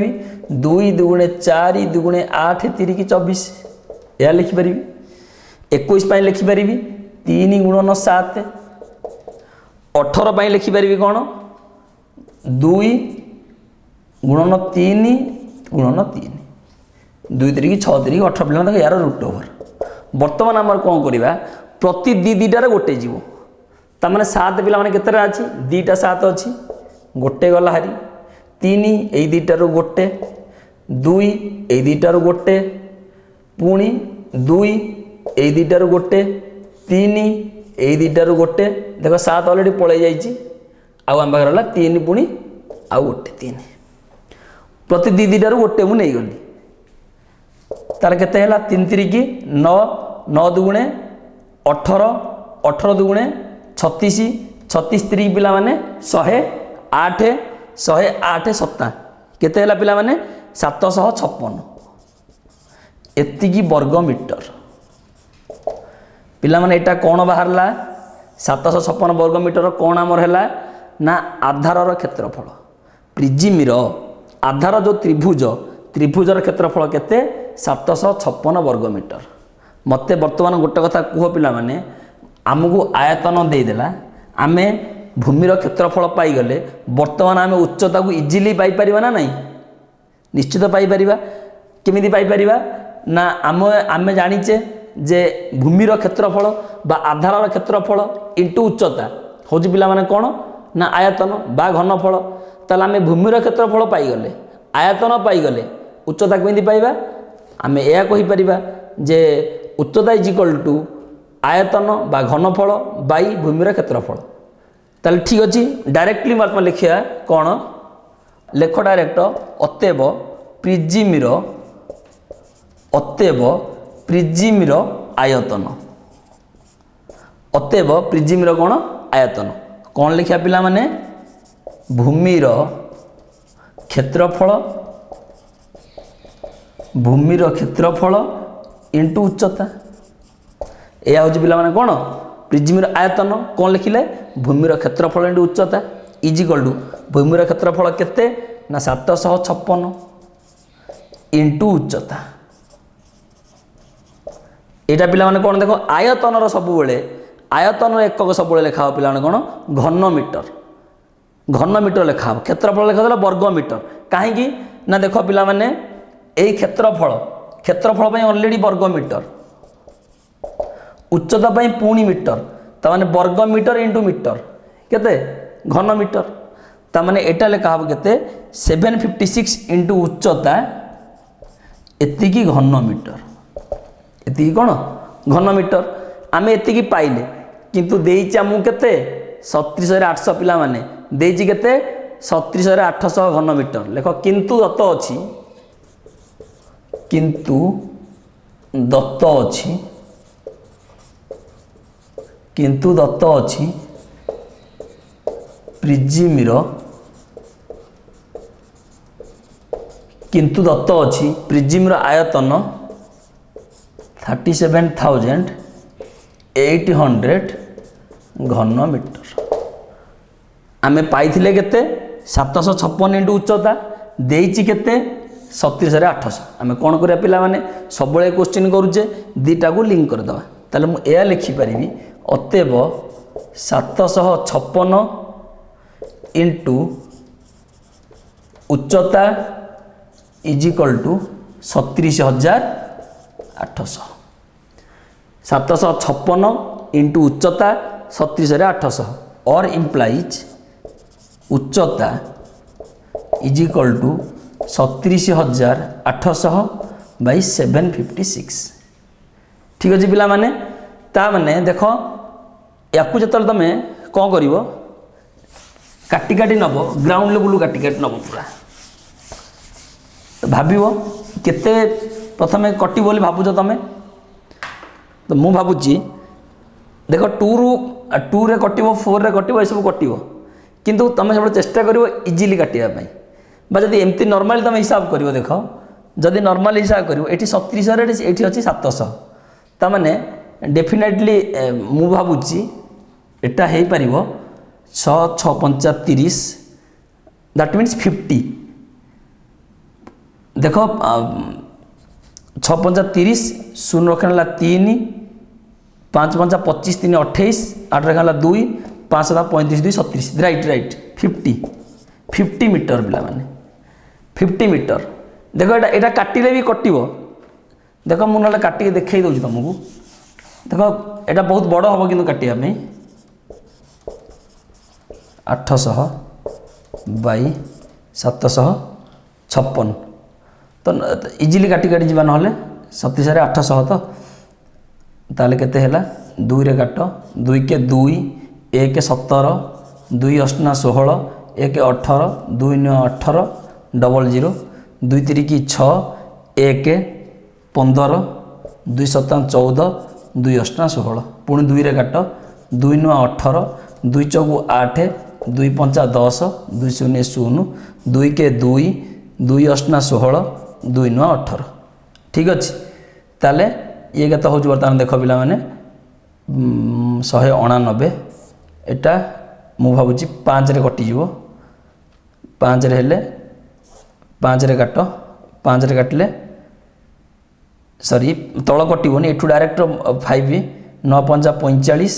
2 2 4 2 8 3 24 यह लिखिपारि 21 लिखिपारि 3 गुणन 7 18 लिखिपारि कौन 2 गुणन 3 गुणन 3 2 3 6 3 18 पिला यार रूट ओवर बर्तमान आम कौन करवा प्रति दीटार गोटे जीव ताने 7 पिला माने केतरा अच्छी 2टा 7 अच्छी गोटे गला हारी 3 यही दीटार गोटे 2 यही दीटार गोटे पुणी 2 यही दीटार गोटे 3 यही दीटार गोटे देख 7 अलरेडी पलि जाइए आम पाखे रहा 3 पुणी आउ गोटे 3 प्रति दीटार गोटे मुझे गली तार के 3 3 9 9 दुगुणे 18 18 दुगुणे 36 36 3 पिला माने 108 108 7 केते पिला माने 756 एतिकी वर्ग मीटर पिला माने एटा कौन बाहरला 756 वर्ग मीटर कौन आमर है ना आधारर क्षेत्रफल प्रिजिमिर आधार जो त्रिभुजर क्षेत्रफल केते 756 वर्ग मीटर मते वर्तमान गोटे कथा कह पिला माने आमको आयतन देदेला आमे भूमिर क्षेत्रफल पाईगले वर्तमान आम उच्चता को इजिली पाइपर ना नहीं निश्चित पाइपर केमी पाइपर ना आम जानीचे जे भूमिर क्षेत्रफल बा आधार क्षेत्रफल इंटू उच्चता हूँ पिला माने कौन ना आयतन बा घनफल ताले आम भूमिर क्षेत्रफल पाईगले आयतन पाईगले उच्चता केमी पाइबा आम यह कहीपर जे उच्चता इज इक्वल टू आयतन बा घनफल बाई भूमिर क्षेत्रफल ताले ठीक अच्छे डायरेक्टली मात्मा लिखा कौन लेख डायरेक्ट अतएव प्रिजिमिर आयतन अतएव प्रिजिमिर कौन आयतन कौन लिखा पिला माने भूमिर क्षेत्रफल इंटू उच्चता यह हूँ पिला माने कौन प्रिजिमिर आयतन कौन लिखिले भूमिर क्षेत्रफल इंटू उच्चता इज इक्वल टू भूमिर क्षेत्रफल केते ना 756 इंटू उच्चता यहाँ पिला माने कौन देखो आयतनर सब आयतन एकक सब लिखा पिला माने कौन घन मीटर लिखा क्षेत्रफल लिखा वर्ग मीटर कहीं ना देख पिला माने यही क्षेत्रफल ऑलरेडी वर्ग मीटर उच्चता पुणी मीटर ताने वर्ग मीटर इंटू मीटर केते घन मीटर ताने एटा लिखा हम केते 756 इंटू उच्चता एतिकी घन मीटर एतिकी कौन घन मीटर आम एतिकी पाइले किंतु देइछि आमु केते 37800 पिला माने देइछि केते 37800 घन मीटर लेख किंतु दत्त अछि प्रिजिमिर आयतन 37,800 घन मीटर आमे पाइथिले केते 756 इंटू उच्चता देइछि केते 37,800 आम कौन करा पिला माने सब क्वेश्चन करुचे दीटा को लिंक करदे ताले मु एया लिखि परिबी अतएव 756 इंटू उच्चता इज इक्वल टू 37,800 756 इंटू उच्चता 37,800 और इम्प्लाइज उच्चता इज इक्वल टू 37,800 बाई 756 ठीक अच्छे पिला माने ता माने देख या जो तुम कौन कर काटी काटी नब ग्राउंड लेवल काटी काटी नब पूरा भाव केते प्रथम कट बोली भावुच तुम तो मु भावुची देख 2 रे कट 4 रे कट ये सब कट किंतु तुम सब चेष्टा कर इजिली काटापी बा जदि एमती नॉर्मल तुम हिसाब कर देख जदि नॉर्मल हिसाब कर ये 37 ये अच्छी 700 ताने डेफिनेटली मु भावुची एटा हो पार 6×6=35 दैट मीन्स 50 देख 6×5=30 शून्य रखना 3 5×5=25 3 28 8 रखना 2 5×7=35 2 37 राइट 50 मीटर पिला माने 50 मीटर देख एटा काटिले भी कटिबो देख मु ना काटिके देखई दउची तुमको देख एटा बहुत बड़ हम कि काटिया 800 बाई 756 तो इजिली काटी जा ना 37 800 तो ताले केते हैला 2 रे काट 2 के 2 1 17 2 8 16 1 18 2 9 18 00 2 3 की 6 1 15 2 7 14 2 8 16 पुणी 2 रे काट 2 9 18 2 4 8 2 5 10 2 0 0 2 के 2 2 8 16 2 9 18 ठीक अच्छे ताले ये केत हूँ बर्तमान देख पिला माने 189 एटा मु भावुची 5 रे कटिज 5 रे हेले 5 रे काट 5 रे काटिले सॉरी तल कटोनी एठू डायरेक्ट 5 9×5=45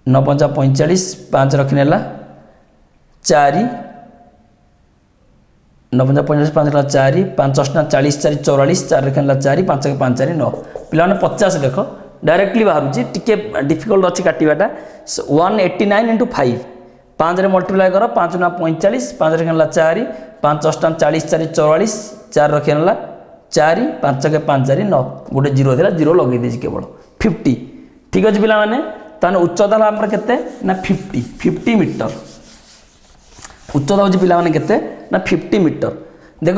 9×5=45 5 रखिनेला 4 9×5=45 5 रखला 4 5 8 40 4 44 4 रखिनेला 4 5 के 5 4 9 पिला 50 देख डायरेक्टली बाहर टिके डिफिकल्ट अच्छी काटाटा 189 × 5 5 रे मल्टीप्लाई कर 5 9 45 5 रखिनेला 4 5 8 40 4 44 4 रखिनेला 4 5 के 5 4 9 गोटे 0 था 0 लगे दीजिए केवल 50 ठीक अच्छे पिला माने ताने उच्चता आमर केते ना 50 मीटर उच्चता होची पिला माने केते ना 50 मीटर देख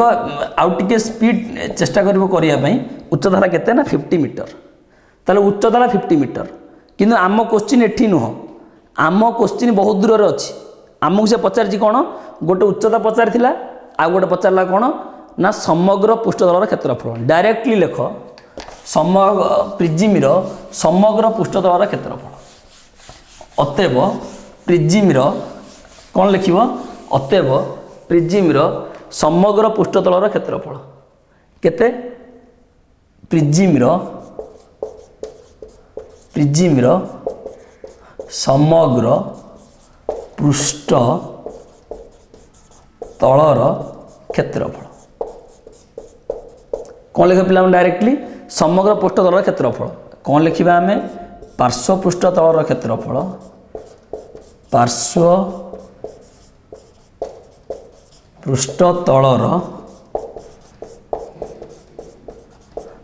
आउ टिके स्पीड चेष्टा करिवो करिया पई उच्चता केते ना 50 मीटर ताले उच्चता 50 मीटर किंतु आम क्वेश्चन एठी नुह आम क्वेश्चन बहुत दूर रे अछि आमको से पचारछि कोन गोटे उच्चता पचारथिला आ गोटे पचारला कोन ना समग्र पृष्ठतलर क्षेत्रफल डायरेक्टली लेख समग्र प्रिजिमर समग्र पृष्ठतलर क्षेत्रफल अतएव प्रिजिमर कौन लिख अतएव प्रिजिमर समग्र पृष्ठतलर क्षेत्रफल केते प्रिजिमर समग्र पृष्ठतलर क्षेत्रफल कौन लिखा पिला डायरेक्टली समग्र पृष्ठतलर क्षेत्रफल कौन लिखा आम पार्श्व पृष्ठतलर क्षेत्रफल पार्श्व पृष्ठतलर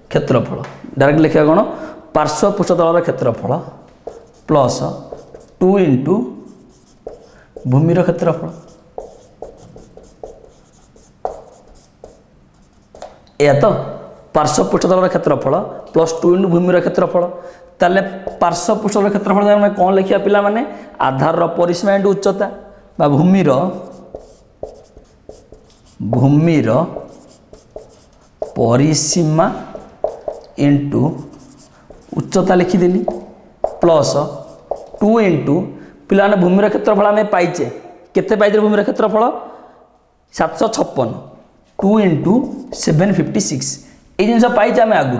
क्षेत्रफल डायरेक्ट लिखा कौन पार्श्व पृष्ठतलर क्षेत्रफल प्लस 2 × भूमिर क्षेत्रफल या तो पार्श्व पृष्ठतलर क्षेत्रफल प्लस 2 × भूमिर क्षेत्रफल ताले पार्श्व पृष्ठतलर क्षेत्रफल में कौन लिखा पिला माने आधार परिसीमा इंटू उच्चता बा भूमिर परिसीमा इंटू उच्चता लिखिदेली प्लस 2 × पिला भूमिर क्षेत्रफल आम पाइचे केते पाइचे भूमिर क्षेत्रफल 756 2 × 756 ये जिन पाइचे आम आगु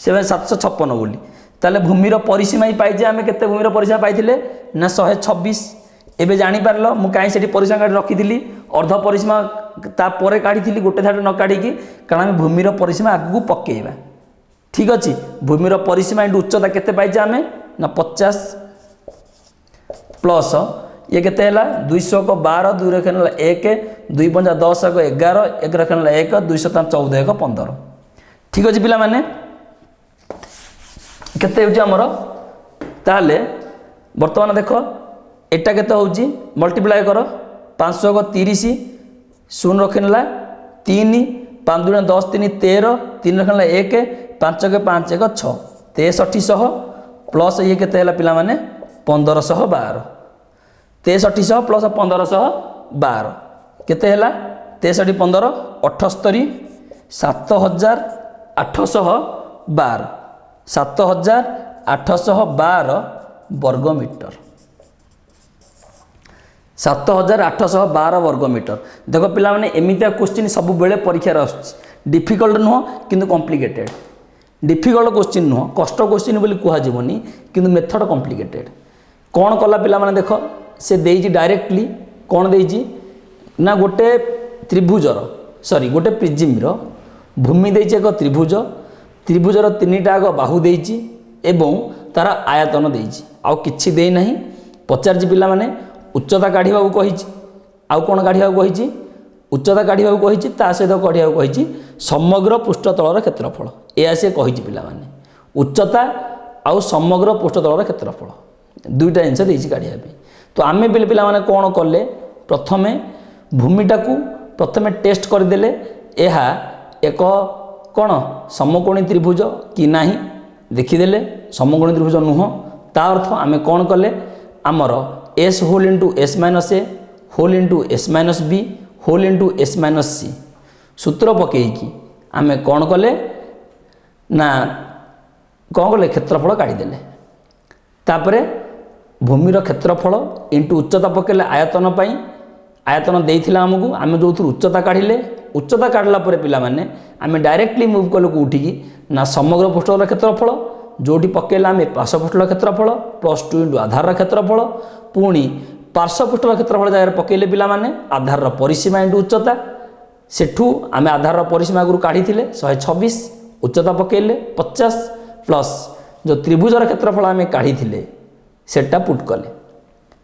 756 बोली ताले भूमिर परिसीमा ही पाइचे आम केते भूमिर परिसीमा पाइथिले ना 126 एबे जानि पारलो मु काई सेठी परिसीमा काढी रखिथिली अर्ध परिसीमा ता परे काढिथिली गोटे धाट न काढिकी कारण आम भूमिर परिसीमा आगु पकेइबा ठीक अछि भूमिर परिसीमा इंटू उच्चता केते पाइचे आम ना 50 प्लस ये केते हैला 200 को 12 2 रखन 1 2 5 10 को 11 1 रखन 1 2 7 14 1 15 ठीक अछि पिला माने केते होची हमर ताले वर्तमान देखो एटा केते होची मल्टीप्लाई करो 500 को 30 शून्य रखन 3 5 2 10 3 13 3 रखन 1 5 के 5 1 6 6300 प्लस ये केते हैला पिला माने 1512 6300 प्लस 1512 केते हैला 63 15 78 7812 7812 वर्ग मीटर 7812 वर्ग मीटर। देख पिला माने एमितिया क्वेश्चन सब बेले परीक्षा आसुछि डिफिकल्ट नुह किंतु कॉम्प्लिकेटेड डिफिकल्ट क्वेश्चन नुह कष्ट क्वेश्चन बोली कह जीवनी किंतु मेथड कॉम्प्लिकेटेड कौन कला पिला माने देख से देइछि डायरेक्टली कौन देइछि ना गोटे त्रिभुजर सॉरी गोटे प्रिज्म भूमि देइछि एक त्रिभुज त्रिभुजर तीनटा आग बाहु देइछि एवं तार आयतन देइछि आउ किछि देइ नाही पचारछि पिला माने उच्चता काढ़ा कही आउ कौन काढ़ा कही उच्चता काढ़ा कही ता सहित काढ़ा कही समग्र पृष्ठतलर क्षेत्रफल या सी कही पिला माने उच्चता आउ समग्र पृष्ठतलर क्षेत्रफल दुईटा जिनस देती काढ़ा तो आम पिला माने कौन कले प्रथमे भूमिटा को प्रथमे टेस्ट करदेले यह एक कौन समकोणी त्रिभुज कि नाही देखीदेले समकोणी त्रिभुज नुह ता अर्थ आम कौन कले आमर S whole into S minus A whole into S minus B whole into S minus C सूत्र पकईकि आम कौन कले ना कौन कले क्षेत्रफल काढ़ीदेले तापरे भूमिर क्षेत्रफल इंटू उच्चता पकेले आयतन पाई आयतन देइथिला हमकु आम जो उच्चता काढ़िले उच्चता काढ़ला परे पिला माने आम डायरेक्टली मुव कलु उठिकी ना समग्र पृष्ठतल क्षेत्रफल जोटी पकेला आम पार्श्व पृष्ठतल क्षेत्रफल +2 इंटू आधार क्षेत्रफल पुणी पार्श्व पृष्ठतल क्षेत्रफल जगह पकेले पिला माने आधार परिसीमा इंटू उच्चता सेठू आम आधार परिसीमा आगु काढ़ी 126 उच्चता पकेले 50 प्लस जो त्रिभुजर क्षेत्रफल आम काढ़ी सेटा पुट कले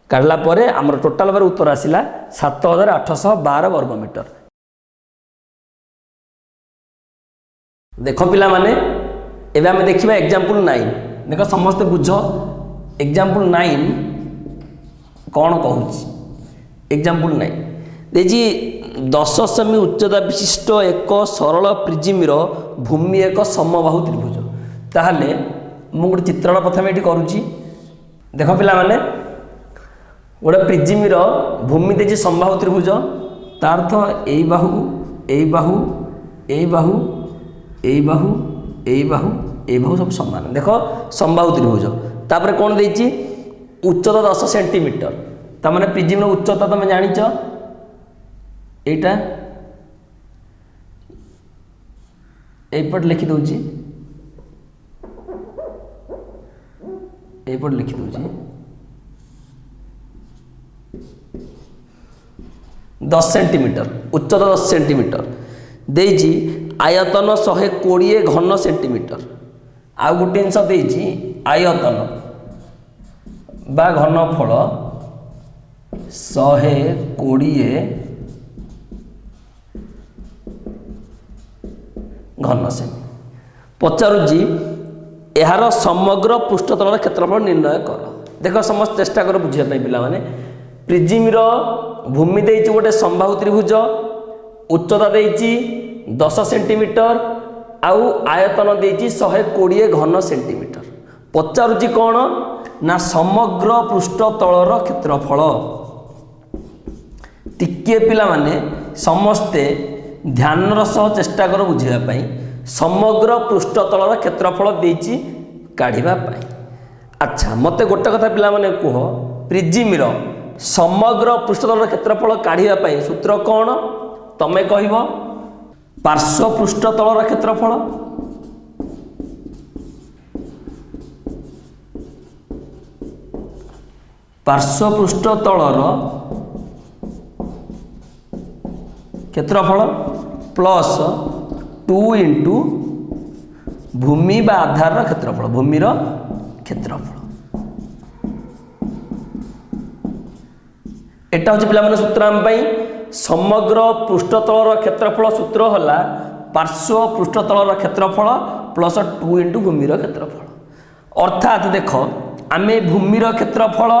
काढ़ला परे आमर टोटाल बार उत्तर आसिला 7812 वर्ग मीटर। देख पिला माने एबे आम देखिबा एग्जांपल 9 देख समस्त बुझ एग्जांपल 9 कौन कहूँ एग्जांपल 9 देजी 10 सेमी उच्चता विशिष्ट एक सरल प्रिज्मर भूमि एक समबाहु त्रिभुज ताहले मु गोटे चित्रण प्रथम ये करुच्ची देख पिला माने गोटे प्रिज्मर भूमि देजी समबाहु त्रिभुज तार्थ एई बाहु एई बाहु एई बाहु एई बाहु एई बाहु एई बाहु सब समान देख समबाहु त्रिभुज तापर कौन देइछि उच्चता 10 सेंटीमीटर तमाने प्रिज्मर उच्चता तुम जानिच एटा एपट लिखि दउछि एपट लिखि दउछि 10 सेंटीमीटर उच्चता 10 सेंटीमीटर देइछि आयतन 120 घन सेंटीमीटर आ गोटे जिनस देइछि आयतन बा घनफल 120 घन सेमी पचारुची यार समग्र पृष्ठतल क्षेत्रफल निर्णय कर देख समस्त चेष्टा कर बुझापी पिला माने प्रिज्मर भूमि देइछि गोटे समबाहु त्रिभुज उच्चता देइछि 10 सेंटीमीटर आउ आयतन देइछि 120 घन सेंटीमीटर पचारुची कौन ना समग्र पृष्ठतलर क्षेत्रफल टिके पिला माने समस्ते ध्यानर सह चेष्टा कर बुझापी समग्र पृष्ठतलर क्षेत्रफल देइछि काढ़िबा पाई। अच्छा मते गोटे कथा पिला माने कह प्रिज्मर समग्र पृष्ठतलर क्षेत्रफल काढ़िबा पाई सूत्र कौन तमे कहब पार्श्व पृष्ठतलर क्षेत्रफल पार्श्व पृष्ठतलर क्षेत्रफल प्लस 2 इंटू भूमि बा आधार क्षेत्रफल भूमिर क्षेत्रफल एटा हूँ पिला सूत्र आम समग्र पृष्ठतलर क्षेत्रफल सूत्र होला पार्श्व पृष्ठतलर क्षेत्रफल प्लस 2 इंटू भूमिर क्षेत्रफल अर्थात देख आम भूमिर क्षेत्रफल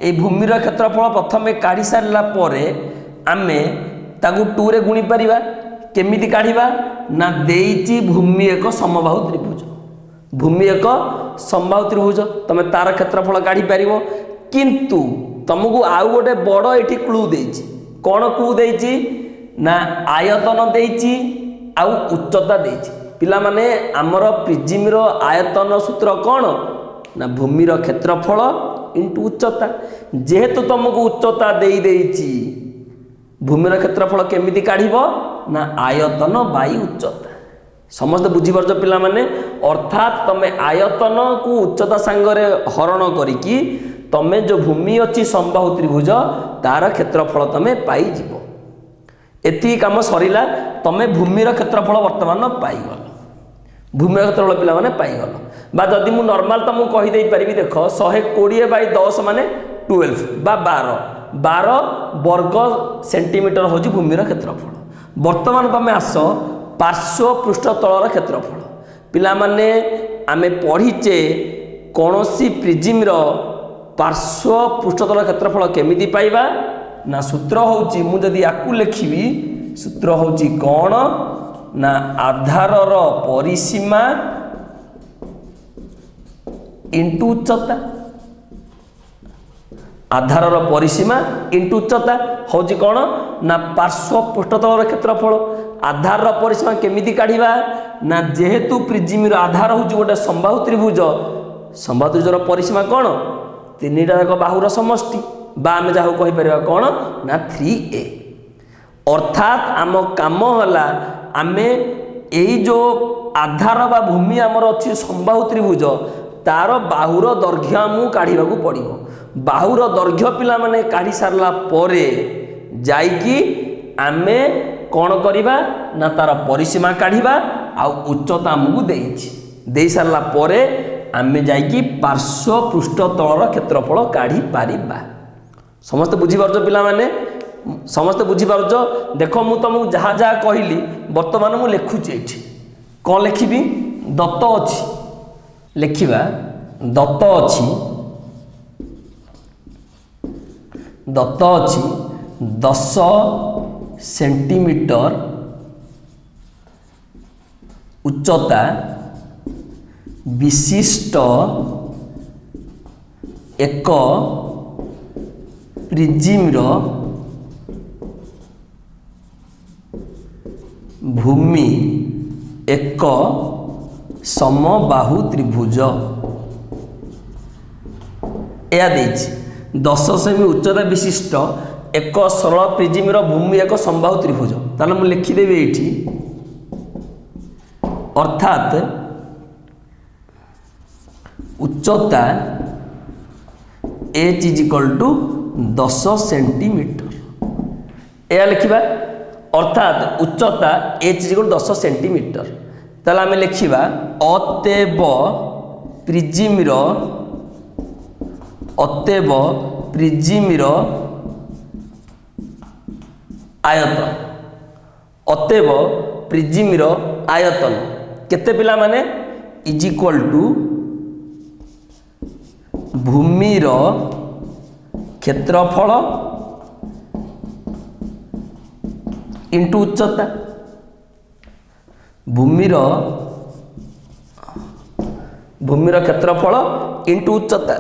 ये भूमिर क्षेत्रफल प्रथम काढ़ी सारा आम ताकू 2 रे गुणी पारिबा केमिति काढ़िबा ना देइछि भूमि एक समबाहु त्रिभुज भूमि एक समबाहु त्रिभुज तमे तार क्षेत्रफल काढ़ी पारिबो किंतु तुमको आउ गोटे बड़ एठी क्लू देइछि कौन क्लू देइछि ना आयतन देइछि आउ उच्चता देइछि पिला माने आमर प्रिजिम रो आयतन सूत्र कौन ना भूमिर क्षेत्रफल इंटू उच्चता जेहेतु तुमको उच्चता देई देइछि भूमिर क्षेत्रफल केमिति काढिबो ना आयतन बाई उच्चता समस्त बुझीपारछ पिला माने अर्थात तमे आयतन को उच्चता संगरे हरण करिकी तमे जो भूमि अछि समबाहु त्रिभुज तार क्षेत्रफल तमे पाई जिवो एति काम सरिला तमे भूमिर क्षेत्रफल वर्तमान पाई गल भूमिर क्षेत्रफल पिला माने पाई गल बा जदि मु नॉर्मल तुमको कहि देई परिबी देखो 120/10 माने 12 बा 12 वर्ग सेंटीमीटर होची भूमिर क्षेत्रफल वर्तमान तमे आस पार्श्व पृष्ठ तलर क्षेत्रफल पिला माने आमे पढिचे कोनोसी प्रिजिम रो पार्श्व पृष्ठतल क्षेत्रफल केमिति पाइबा ना सूत्र होची मु जदि याकू लिखिबी सूत्र होची कोन ना आधारर परिसीमा इंटू उच्चता आधारर परिसीमा इंटू उच्चता होची कोन ना पार्श्व पृष्ठतल क्षेत्रफल आधारर परिसीमा केमिति काढिबा ना जेहेतु प्रिजिम रो आधार होची गोटे समबाहु त्रिभुज परिसीमा कोन तीनटा जाक बाहुर समष्टि बा आमे जाहु कहि परिबा कोन ना 3a अर्थात आम काम होला आमे एई जो आधार बा भूमि आमर अछि समबाहु त्रिभुज तार बाहुर दैर्घ्य आमु काढिबाकू पड़िबो बाहुर दैर्घ्य पिला माने काढी सारला परे जाईकी आमे कोन करिबा ना तार परिसीमा काढिबा आ उच्चता आमु देई सारला परे आमे जाईकी पार्श्व पृष्ठ तलर क्षेत्रफल काढी पारिबा समस्त बुझी पारछ पिला माने समस्त बुझी पारछ देखो मु तुमको जहा जहा कहली वर्तमान मु लिखुची एठी कोन लिखिबी दत्त अछि लिखिबा दत्त अछि 10 सेंटीमीटर उच्चता विशिष्ट एक प्रिजिम रो भूमि एक समबाहु त्रिभुज या 10 सेमी उच्चता विशिष्ट एक सरल प्रिजिम रो भूमि एक समबाहु त्रिभुज ताले मु लिखिदेबी एठी अर्थात उच्चता h = 10 सेंटीमीटर या लिखिबा अर्थात उच्चता h = 10 सेंटीमीटर ताले आमे लिखिबा अतएव प्रिजिम रो आयतन अतएव प्रिजिम रो आयतन केते पिला माने = भूमिर क्षेत्रफल इंटू उच्चता भूमिर क्षेत्रफल इंटू उच्चता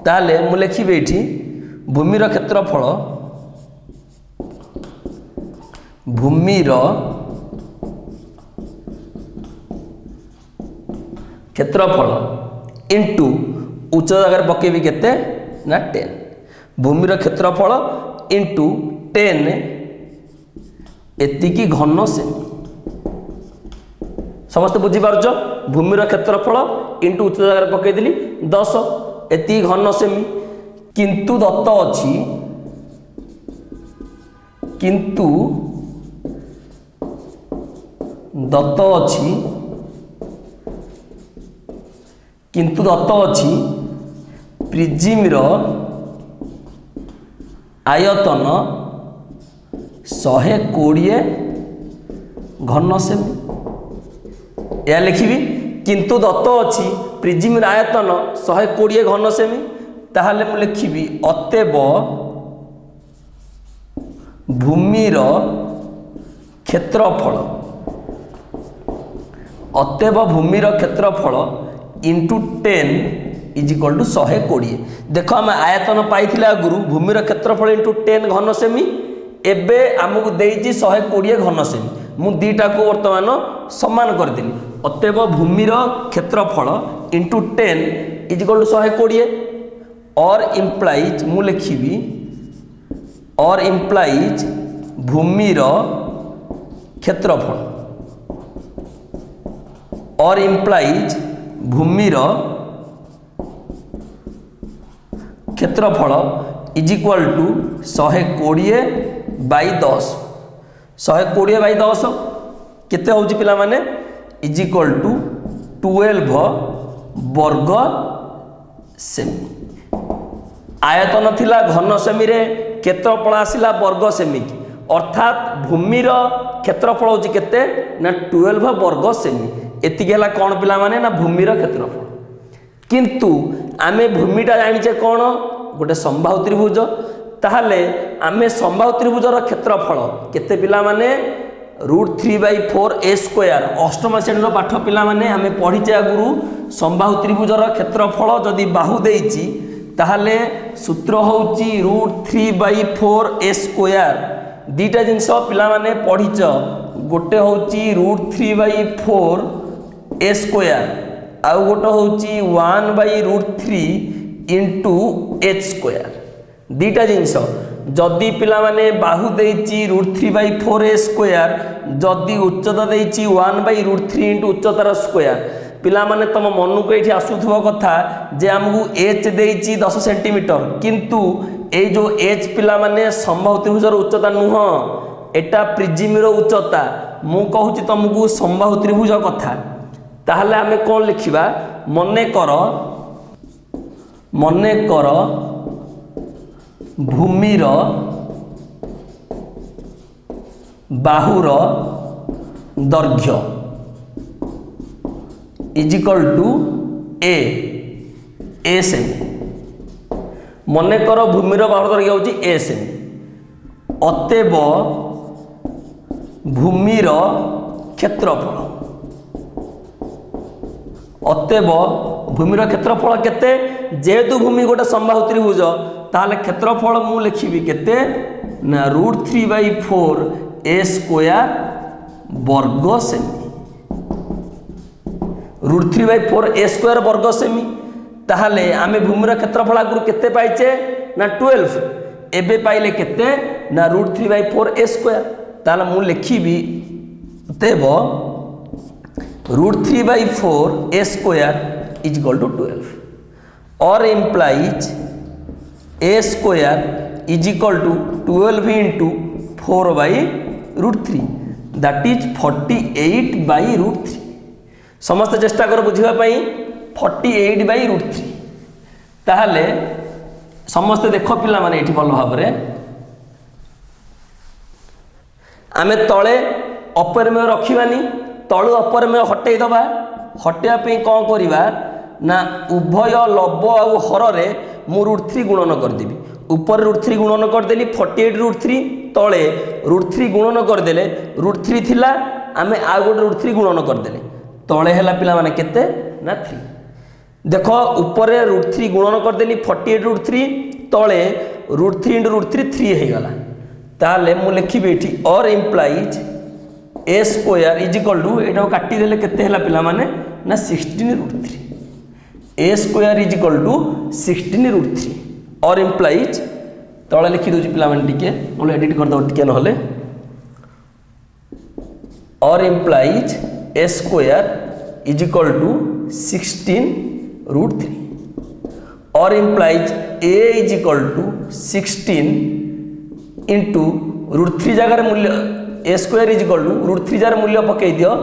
ताले मु लिखिबे एठी भूमिर क्षेत्रफल इंटू उच्च जगह पकेबी केते ना 10 भूमिर क्षेत्रफल इंटू 10 एतिकी घन सेमी समस्त बुझी पारछ भूमिर क्षेत्रफल इंटू उच्च जगह पकई दिली 10 एति घन सेमी किंतु दत्त अछि प्रिजिम रो आयतन 120 घन सेमी या लिखिबी किंतु दत्त अछि प्रिजिम रो आयतन 120 घन सेमी ताहले मु लिखिबी अतएव भूमिर क्षेत्रफल इंटू 10 = 120 देख आम आयतन पाई आगुरी भूमिर क्षेत्रफल इंटू 10 घन सेमी एबे आमको देइछि 120 घन सेमी मु दीटा को वर्तमान समान कर देली अतएव भूमिर क्षेत्रफल इंटू 10 इज इक्वल टू 120 और इम्प्लाइज मु लिखिबी और इम्प्लाइज भूमिर क्षेत्रफल और इम्प्लाइज भूमिर क्षेत्रफल is equal to 120 by 10 120 by 10 केते होउची पिला माने इज इक्वल टू 12 वर्ग सेमी आयतन थिला घन सेमी रे क्षेत्रफल आसिला वर्ग सेमी अर्थात भूमिर क्षेत्रफल होउची केते ना 12 वर्ग सेमी एतिके हला कोन पिला माने ना भूमिर क्षेत्रफल किंतु आमे भूमिटा जानिचे कोन गोटे समबाहु त्रिभुज ताहले आमे समबाहु त्रिभुजर क्षेत्रफल केते पिला माने √3/4 a स्क्वायर अष्टम श्रेणी पाठ पिला माने आमे पढिचे आगुरु समबाहु त्रिभुजर क्षेत्रफल जदि बाहु देइची ताहले सूत्र होउची √3/4 a स्क्वायर दीटा जिंस पिला माने पढिच गोटे होउची √3/4 a स्क्वायर आउ गोटे होउची 1/√3 इंटू h स्क्वायर दीटा जिंस जदि पिला माने बाहु देइची √3/4 a स्क्वायर जदि उच्चता देइची 1/√3 इंटू उच्चतार स्क्वायर पिला माने तम मन को एठी आसुथबो कथा जे हमहु h देइची 10 सेंटीमीटर किंतु ए जो h पिला माने समबाहु त्रिभुजर उच्चता नुह एटा प्रिज्म रो उच्चता मु कहूची तुमको समबाहु त्रिभुज कथा ताहले आमे कोन लिखिबा मने कर भूमिर बाहुर दैर्घ्य इज इक्वल टू a सेमी मने कर भूमिर बाहुर दैर्घ्य होची a सेमी अतएव भूमिर क्षेत्रफल अतएव भूमिर क्षेत्रफल केते जेहेतु भूमि गोटे समबाहु त्रिभुज ताहले क्षेत्रफल मु लिखिबी केते ना √3/4 a स्क्वायर वर्ग सेमी √3/4 a स्क्वायर वर्ग सेमी ताहले आमे भूमिर क्षेत्रफल आगुरु केते पाइचे ना 12 एबे पाइले केते ना √3/4 a स्क्वायर ताहले मु लिखिबी तेब √3/4 a square is equal to 12 और implies a square is equal to 12 into 4/√3 that is 48/√3 समस्त चेष्टा कर बुझिबा पई 48/√3 ताहले समस्त देखो पिला माने एठी भलो भाबरे आमे तळे अपरमेय रखिबानी तळु अपरमेय हटेई दबा हटेया पे कोन करिबा ना उभय लब आउ हर रे मु √3 गुणन कर देबी ऊपर √3 गुणन कर देली 48/√3 तळे √3 गुणन कर देले √3 थिला आमे आ गोटे √3 गुणन कर देले तळे हैला पिला माने केते ना 3 देखो ऊपर √3 गुणन कर देली 48/√3 तळे √3 इंटू √3 3 हे गला ताले मु लिखि बेठी और implies a square is equal to एटा काटी देले केते हैला पिला माने ना 16√3 a square is equal to 16√3 और इम्प्लाइज तळे लिखि दोची पिला माने टिके मोले एडिट कर दो टिके नहले और implies a square is equal to 16√3 और implies a is equal to 16 into √3 जगह मूल्य a square is equal to √3 जगह मूल्य पकई दियो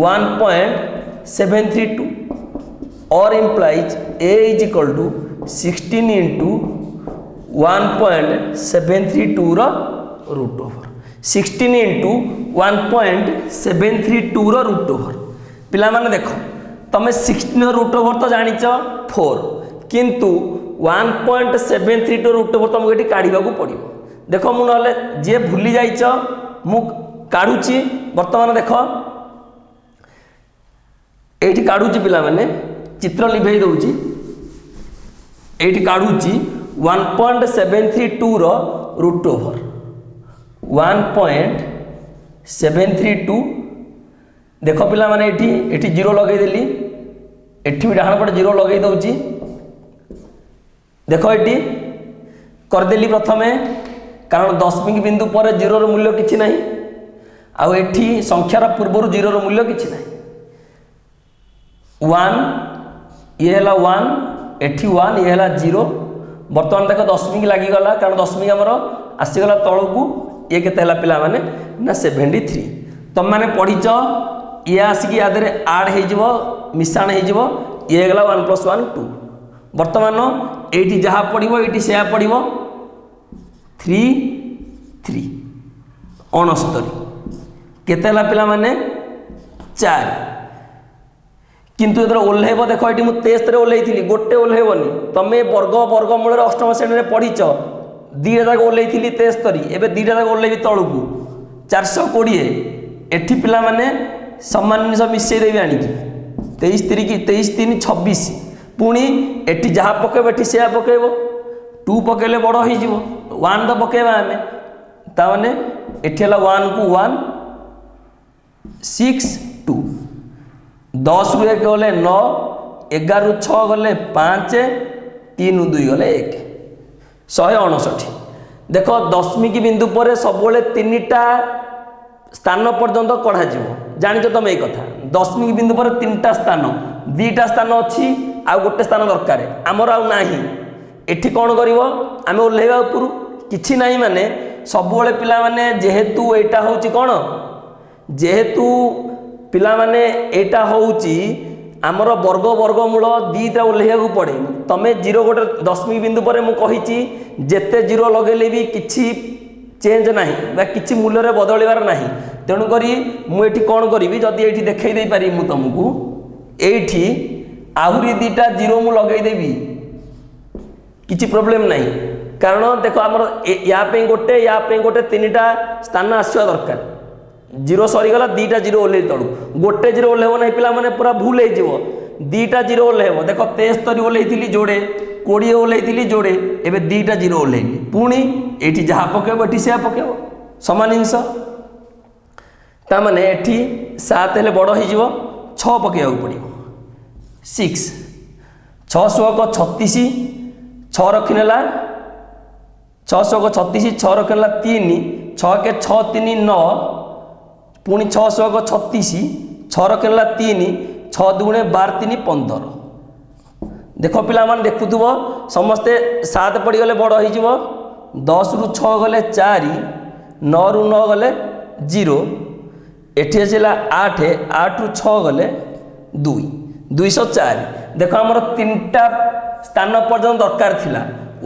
1.732 और implies a is equal to 16 into 1.732 root over 16 into 1.732 root over पिला माने देखो तमे 16 रूट ओवर तो जानिच 4 किंतु 1.732 रूट ओवर तुमको ये काढ़ा पड़ो देख मु ना जी भूली जाइच मु काढ़ुची बर्तमान देख ये काढ़ुची पिला माने चित्र लिभे दूची ये काढ़ुची 1.732 रूट ओवर 1.732 देख पिला माने एठी जीरो लगे देली एठी भी डाहण पटे जीरो लगे दउची देख एठी कर देली प्रथमे कारण दशमिक बिंदु पर जीरो रो मूल्य किछि नाही आ एठी संख्यार पूर्व जीरो रो मूल्य किछि नाही 1 ये हला 1 एठी 1 ये हला 0 बर्तमान देख दशमिक लगी गला कारण दशमिक हमर आसी गला तळकू ये केते हला पिला माने ना 73 तुम माने पढिच ये आसिक यादरे ऐड हे जिवो मिश्रण हे जिवो ये गला 1 + 1 2 बर्तमान एठी जहा पढिबो एठी सेया पढिबो 3 3 69 केते हला पिला माने 4 किंतु एतर ओल्हेब देख ये मुझे 73 ओल्हैली गोटे ओल्हेबनी तुम वर्गमूल अष्टम श्रेणी में पढ़ीच दीटा जाक ओल्हैली 73 एवं दीटा जाक ओल्हैबी तलू 420 एठी पिला माने समान जिनिस मिसईदेवी आणिकी 23 3 26 पुणी एठी जहाँ पकेब एठी से पकेब 2 पकेले बड़ हो 1 तो पकेबा आम ताने एठी हला 1 को 1 6 2 10 रु 1 गले 9 11 रु 6 गले 5 3 2 गले 1 169 देख दशमिक बिंदु पर सब तीनटा स्थान पर्यंत कढ़ा जानिच तुम ये कथा दशमिक बिंदु पर 3टा स्थान 2टा स्थान अच्छी आ गोटे स्थान दरकार आमर आ नाही एठी कौन करिवो आमे ओल्हेबा उपरु किछि नाही माने सब पिला माने जेहेतु एटा होची कौन जेहेतु पिला माने एटा होची आमर वर्गमूल दीटा ओल्हेबा पड़े तमे जीरो गोटे दशमिक बिंदु पर मु कहिची जेते जीरो लगेले भी किछि चेंज नाही बा किछि मूल्य रे बदलिबार नाही तेणु करी मु एठी कोन करिवि जदी एठी देखै दे पारि मु तुमको एठी आहुरी दीटा जीरो मु लगै देबी किछि प्रॉब्लम नाही कारण देखो आमर या पे गोटे तीनटा स्थान आसीवा दरकार जीरो सरीगला दीटा जीरो ओल्हे तलू गोटे जीरो ओल्हेब ना पिला माने पूरा भूल हो जीवो दीटा जीरो ओल्हेब देख 73 ओल्हैली जोड़े 20 ओल्हैली जोड़े एवं दीटा जीरो ओल्हैली पुणी एठी जहाँ पकेब एठी से पकेब समान जिनस तामाने एठी 7 हेले बड़ हो 6 पकेबा पड़ो 6 6 को 36 6 रखिनेला 6 को 36 6 रखिनेला 3 6 के 6 3 9 पुणी 6 को 36 6 रखिनेला 3 6 दुणे 12 3 15 देख पिला मान देखुव समस्ते 7 पड़गले बड़ हो 10 रु 6 गले 4 9 रु 9 गले 0 एठी आसला 8 8 रु 6 गले 2 204 देख आमर 3टा स्थान पर्यंत दरकार थिला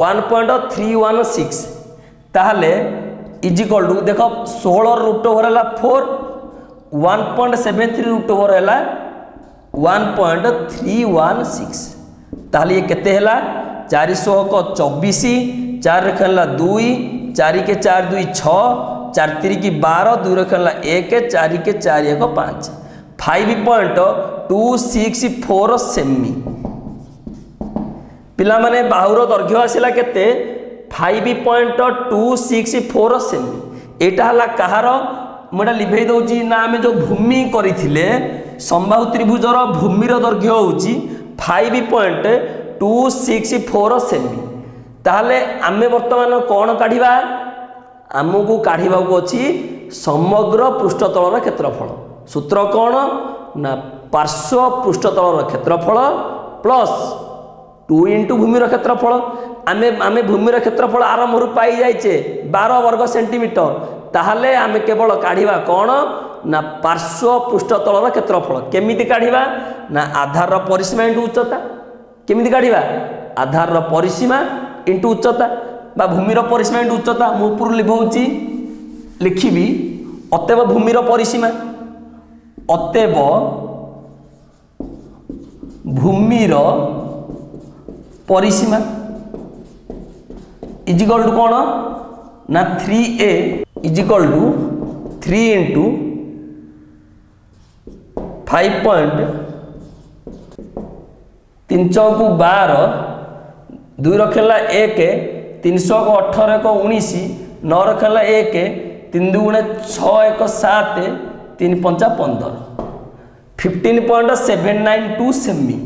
1.316 ताहले इजिकल टू देख 16 रूट ओवर है 4 1.73 रूट ओवर है 1.316 ताहले ये केते हैला 400 को 24 4 रखला 2 4 के 4 2 6 4 3 की 12 2 रखला 1 4 के 4 1 5 5.264 सेमी पिला माने बाहुर दैर्घ्य आसिला केते 5.264 सेमी एटा हला कहार मुझे लिभे दौची ना आम जो भूमि करथिले संबाहु त्रिभुजर भूमिर दैर्घ्य होची 5.264 सेमी ताहले आमे वर्तमान कौन काढ़ा आमको काढ़ा अच्छी समग्र पृष्ठतलर क्षेत्रफल सूत्र कौन ना पार्श्व पृष्ठतलर क्षेत्रफल प्लस 2 इंटू भूमिर क्षेत्रफल आमे आमे भूमिर क्षेत्रफल आरंभ पाई जाइए 12 वर्ग सेंटीमीटर ताहले आमे केवल काढ़ा कौन ना पार्श्व पृष्ठतलर क्षेत्रफल केमिति काढ़ा ना आधार परिसीमा इंटू उच्चता केमिति काढ़ा आधार परिसीमा इंटू उच्चता बा भूमिर परिसीमा इंटू उच्चता मु ऊपर लिखौची लिखिबी अतएव भूमिर परिसीमा अतएव भूमिर परिसीमा इजिकल टू कौन ना 3a इजिकल टू 3 इंटू 5.3 को 12 2 रखेला 1 300 को 18 को 19 9 रखेला 1 3 दुगुणे 6 1 7 3 5 15 15.792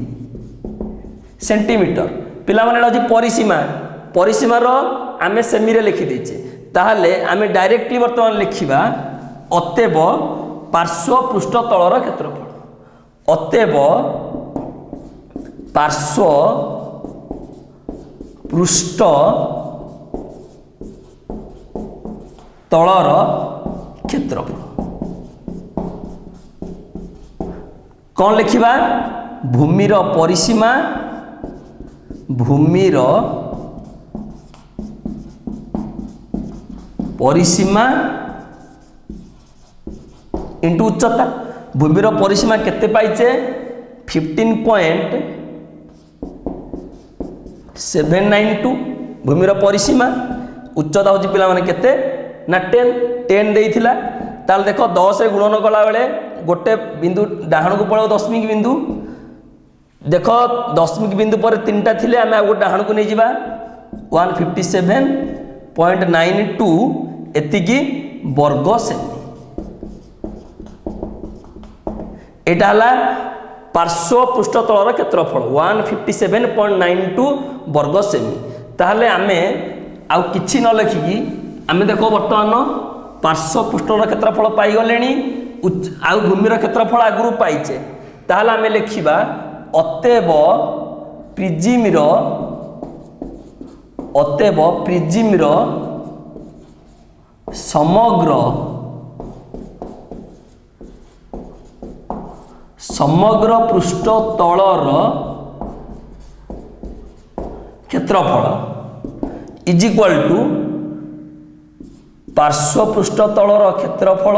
सेंटीमीटर पिला माने अछि परिसीमा परिसीमार आमे सेमी रे लिखि देछे ताहले आमे डायरेक्टली वर्तमान लिखिबा अतएव पार्श्व पृष्ठ तलर क्षेत्रफल अतएव पार्श्व पृष्ठ तलर क्षेत्रफल कौन लिखिबा भूमिर परिसीमा भूमिर परिसीमा इंटू उच्चता भूमिर परिसीमा केते पाइचे 15.792 भूमिर परिसीमा उच्चता होची पिला माने केते ना 10 देइथिला ताल देखो 10 रे गुणन कला बेले गोटे बिंदु डाहण को पळो दशमिक बिंदु देखो दशमिक बिंदु पर तीनटा थिले आमे आगो डाहण को नै जिबा 157.92 एतिकी वर्ग सेमी एटा हला पार्श्व पृष्ठ तलर क्षेत्रफल 157.92 वर्ग सेमी ताहले आमे आउ किछि न लिखिकी आमे देखो वर्तमान पार्श्व पृष्ठर क्षेत्रफल पाई गलेनी आउ भूमिर क्षेत्रफल आगु पाइचे ताहले आमे लिखिबा अतएव प्रिजिमर समग्र पृष्ठ तलर क्षेत्रफल इज इक्वल टू पार्श्व पृष्ठ तलर क्षेत्रफल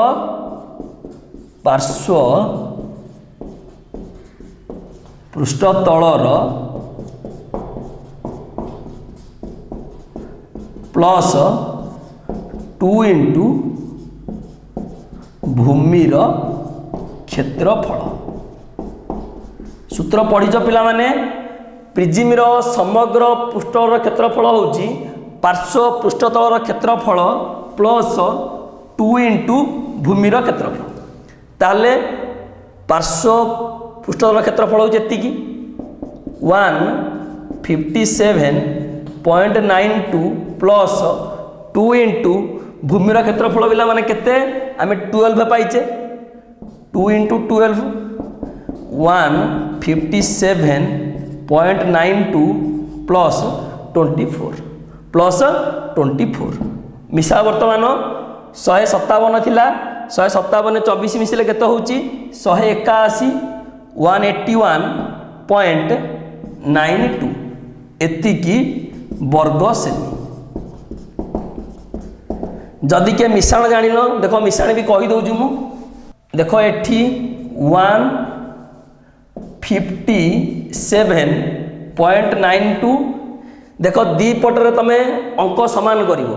पार्श्व पृष्ठ तलर प्लस 2 इंटू भूमिर क्षेत्रफल सूत्र पढ़ीच पिला माने प्रिजिमर समग्र पृष्ठर क्षेत्रफल होची पार्श्व पृष्ठतलर क्षेत्रफल प्लस 2 इंटू भूमिर क्षेत्रफल ताले पार्श्व पृष्ठतलर क्षेत्रफल होची एतिकी 157.92 प्लस 2 इंटू भूमिर क्षेत्रफल बिला माने केते आमे 12 पाइचे 2 इंटू 12 157.92 प्लस 24 मिसा वर्तमान 157 थिला 157 24 मिसिले केते होची 181 181.92 एतिकी वर्ग सेमी जदि के मिश्रण जानिनो देखो मिश्रण भी कहि दउजु मु देखो एठी 157.92 देखो दी पटरे तमे अंक समान करिवो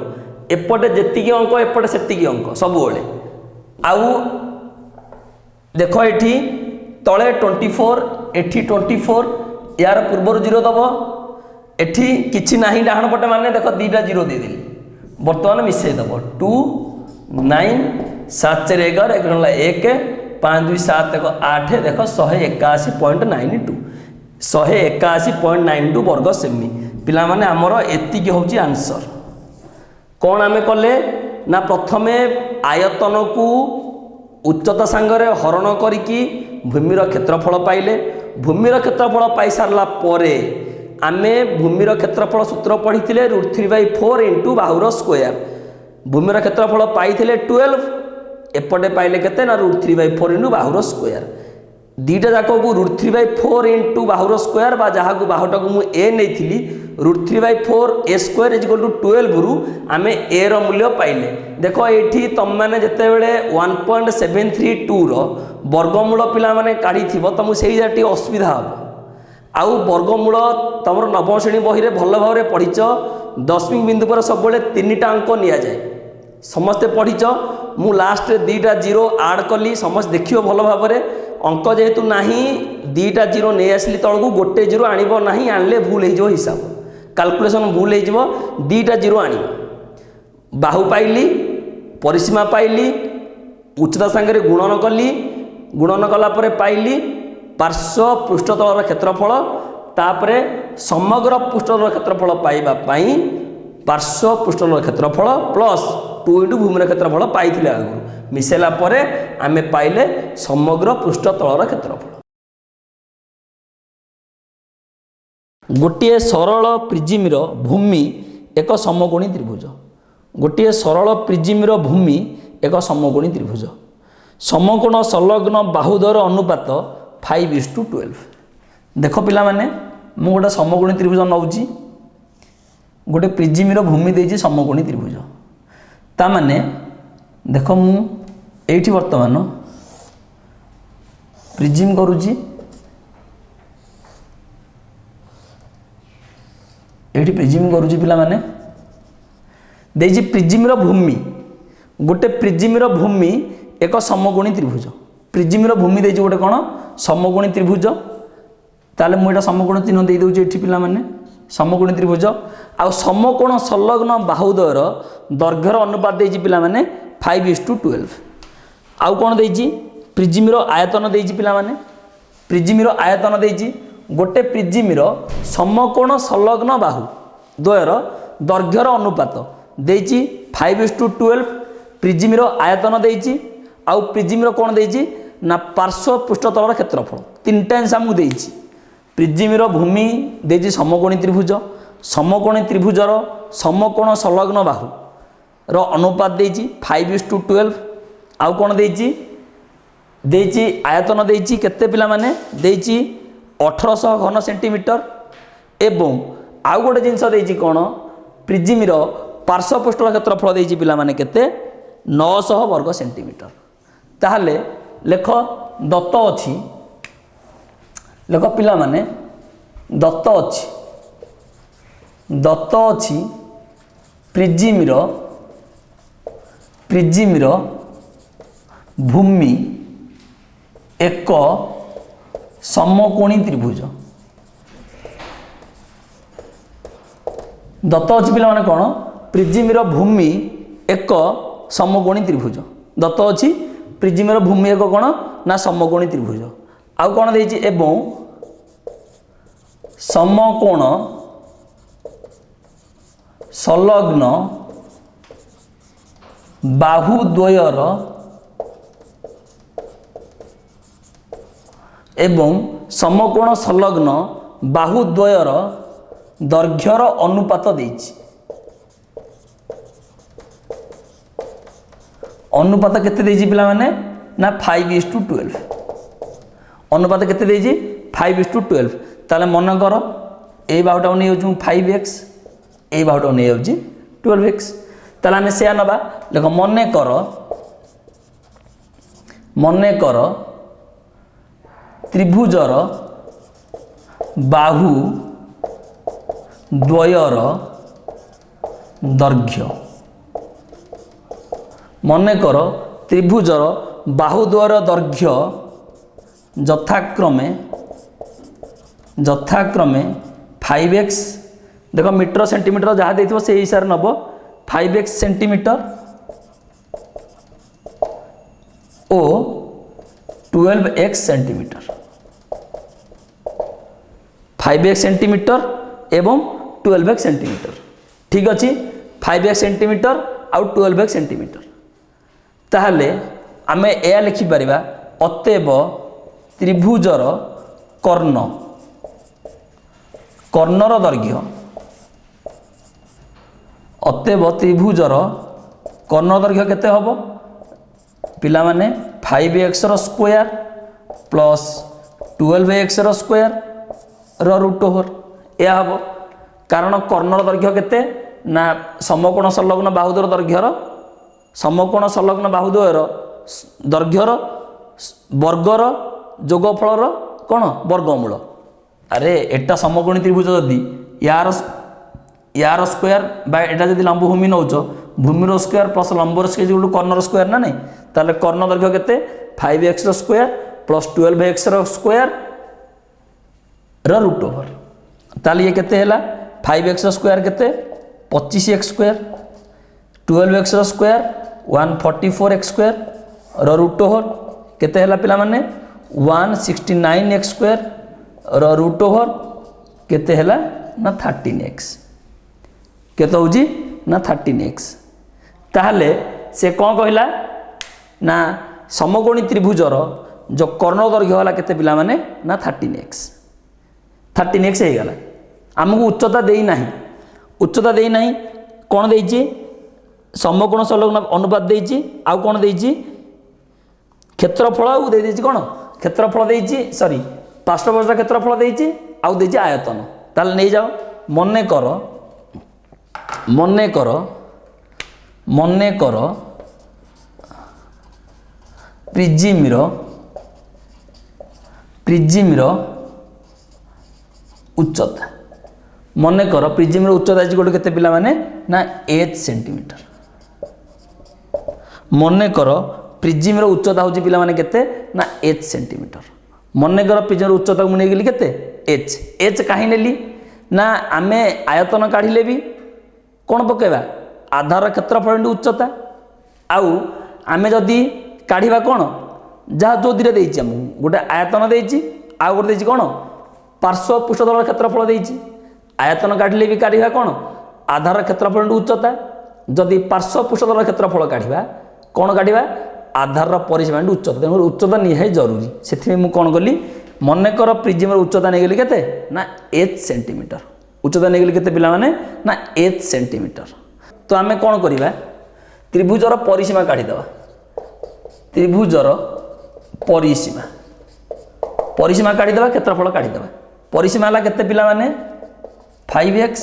एपटे जेतिकी अंक एपटे सेतिकी अंक सब बेले आउ देखो एठी तले 24 एठी 24 यार पूर्वर 0 दबो एठी किछि नाही डाहण पटे माने देखो दीटा 0 दे देली वर्तमान मिसई दबो 2 9 7 4 11 1 5 2 7 देखो 8 देखो 181.92 वर्ग सेमी पिला माने हमर एतिकी होची आंसर कोन आमे कले ना प्रथमे आयतन को उच्चता सांगरे हरण करिकी भूमिर क्षेत्रफल पाइले भूमिर क्षेत्रफल पाई सारला परे आमे भूमिर क्षेत्रफल सूत्र पढ़ी √3/4 इंटू बाहुर स्क्वायर भूमिर क्षेत्रफल पाई 12 एपटे पाइले केते ना √3/4 इंटू बाहुर स्क्वायर दीटा जाक को √3/4 इंटू बाहुर स्क्वायर बा जहा को बाहुटा को मु ए नेथिली √3/4 a square is equal to 12 रु आमे a रो मूल्य पाइले देखो एठी तम माने जते बेले 1.732 रो वर्गमूल पिला माने काढी थिबो तमु सेही जाटी असुविधा हो आउ वर्गमूल तमर नवम श्रेणी बही रे भल भाव रे पढिच दशमिक बिंदु पर सब बेले 3टा अंक निया जाय समस्त पढिच मु लास्ट रे 2टा 0 ऐड कली समस्त देखियो भल भाव रे अंक जेहेतु नाही 2टा 0 नै आसली तळगु गोटे 0 आनिबो नाही आनले भूल हे जो हिसाब कैलकुलेशन भूल हो 2टा 0 आनी बाहु पाइली परिसीमा पाइली उच्चता सांगे गुणन कली गुणन कला परे पाइली पार्श्व पृष्ठतलर क्षेत्रफल तापरे समग्र पृष्ठतलर क्षेत्रफल पाइबा पाई पार्श्व पृष्ठतलर क्षेत्रफल प्लस 2 इंटू भूमिर क्षेत्रफल पाइथिले आगु मिसेला परे आमे पाइले समग्र पृष्ठतलर क्षेत्रफल। गोटे सरल प्रिजिमर भूमि एक समकोणी त्रिभुज गोटे सरल प्रिजिमर भूमि एक समकोणी त्रिभुज समकोण संलग्न बाहुद्वयर अनुपात 5:12 देख पिला माने मु गोटे समकोणी त्रिभुज नौची गोटे प्रिजिमर भूमि देजी समकोणी त्रिभुज ता माने देख मु एठी वर्तमान प्रिजिम करूची एठी प्रिजिम करूची पिला माने देजी प्रिजिमर भूमि गोटे प्रिजिमर भूमि एक समकोणी त्रिभुज प्रिजिमर भूमि देजी गोटे कोन समकोणी त्रिभुज ताले मु एटा समकोण चिन्ह दे दउची एठी पिला माने समकोणी त्रिभुज आ समकोण संलग्न बाहुद्वयर दैर्घ्यर अनुपात देजी पिला माने 5:12 आउ कोन देजी प्रिजिमर आयतन देजी पिला माने प्रिजिमर आयतन देजी गोटे प्रिजिमर समकोण संलग्न बाहु द्वयर दैर्घ्यर अनुपात देजी 5:12 प्रिजिमर आयतन देजी आउ प्रिजिमर कोन देजी ना पार्श्व पृष्ठतलर क्षेत्रफल तीन टाइम्स हमु देजी प्रिजिमर भूमि देजी समकोणी त्रिभुजर समकोण संलग्न बाहु रो अनुपात देजी 5:12 आउ कोन देजी आयतन देजी केते पिला माने देजी 1800 घन सेंटीमीटर एवं आउ गोटे जिनस देजी कोन प्रिजिमर पार्श्व पृष्ठतल क्षेत्रफल देजी पिला माने केते 900 वर्ग सेंटीमीटर ताहले लेख दत्त अछि लेख पिला माने दत्त अछि प्रिजिमर भूमि एक समकोणी त्रिभुज दत्त अछि पिला माने कोन प्रिजिमर भूमि एक समकोणी त्रिभुज दत्त अछि प्रिजिमर भूमि एक कोन ना समकोणी त्रिभुज आउ कोन देछि एवं समकोण संलग्न बाहुद्वयर एवं समकोण संलग्न बाहुद्वयर दैर्घ्यर अनुपात देछि अनुपात केते देछि पिला माने ना 5:12 अनुपात केते देछि 5:12 ताले मन कर ए बाहुटा नै होछु 5x ए बाहुटा नै होछि 12x ताले हम से नबा देखो मने कर त्रिभुजर बाहु द्वयर दैर्घ्य मने कर त्रिभुजर बाहुद्वयर दैर्घ्य यथाक्रमे 5x देख मीटर सेंटीमीटर जहाँ देथिबो से हिसाब नब 5x सेंटीमीटर ओ 12x सेंटीमीटर 5x सेंटीमीटर एवं 12x सेंटीमीटर ठीक अच्छी 5x सेंटीमीटर आउ 12x सेंटीमीटर ताहले आमे ए लिखि परिबा अतएव त्रिभुजर कर्णर दैर्घ्य अतएव त्रिभुजर कर्ण दैर्घ्य केते हबो पिला माने 5x रो स्क्वायर प्लस 12x रो स्क्वायर रो रूट ओवर या हबो कारण कर्णर दैर्घ्य केते ना समकोण संलग्न बाहुद्वयर दैर्घ्यर समकोण संलग्न बाहुद्वयर दैर्घ्यर वर्गर जोगफलर कोन वर्गमूल अरे एटा समकोणी त्रिभुज जदि यार स्क्वायर बा एटा जदि लंब भूमि नौच भूमिर स्क्वायर प्लस लंबर स्क्वायर जो कर्णर स्क्वायर ना नहीं ताले कर्ण दैर्घ्य केते 5x रो स्क्वायर प्लस 12x रो स्क्वायर रो रूट ओवर ताले ये केते हैला 5x रो स्क्वायर केते 25x स्क्वायर 12x रो square 144 X square root over केते हला पिला माने 169 एक्स स्क्वायर रूट ओवर केते हला ना 13x केते होजी ना 13x ताहले से कौन कहला ना समकोणी त्रिभुजर जो कर्ण दैर्घ्य होला केते पिला माने ना 13x हो गला आमको उच्चता देई नाही उच्चता देई नाही कौन देइछि समकोण संलग्न अनुपात देइछि आउ कौन देइछि क्षेत्रफल आउ दे देइछि कौन क्षेत्रफल देइछि सॉरी पार्श्वभुज क्षेत्रफल देइछि आउ देइछि आयतन ताल नै जाओ मने करो प्रिज्मर उच्चता मन कर प्रिज्मर उच्चता गोटे केते पिला माने ना 8 सेंटीमीटर मन कर प्रिज्मर उच्चता होची पिला माने केते ना 8 सेंटीमीटर मन कर प्रिज्मर उच्चता को नेगली केते h काहे नेली ना आमे आयतन काढिले भी कोन पकेबा आधार क्षेत्रफल उच्चता आउ आमे जदी काढिबा कोन जहा जो दिरे देइछि हम गोटे आयतन देइछि आ गोटे देइछि कोन पार्श्व पृष्ठतल क्षेत्रफल देइछि आयतन काढिले भी काढिबा कोन आधार क्षेत्रफल उच्चता जदि पार्श्व पृष्ठतल क्षेत्रफल काढिबा कोन काढिबा आधार परिसीमा उच्चता तेणु उच्चता निहाय जरूरी सेथि मु कोन गली मन कर प्रिज्मर उच्चता नै गेली केते ना 8 सेंटीमीटर उच्चता नै गेली केते पिला माने ना 8 सेंटीमीटर तो आमे कोन करिबा त्रिभुजर परिसीमा काढी दबा त्रिभुजर परिसीमा काढी दबा क्षेत्रफल काढी दबा परिसीमा हला केते पिला माने 5x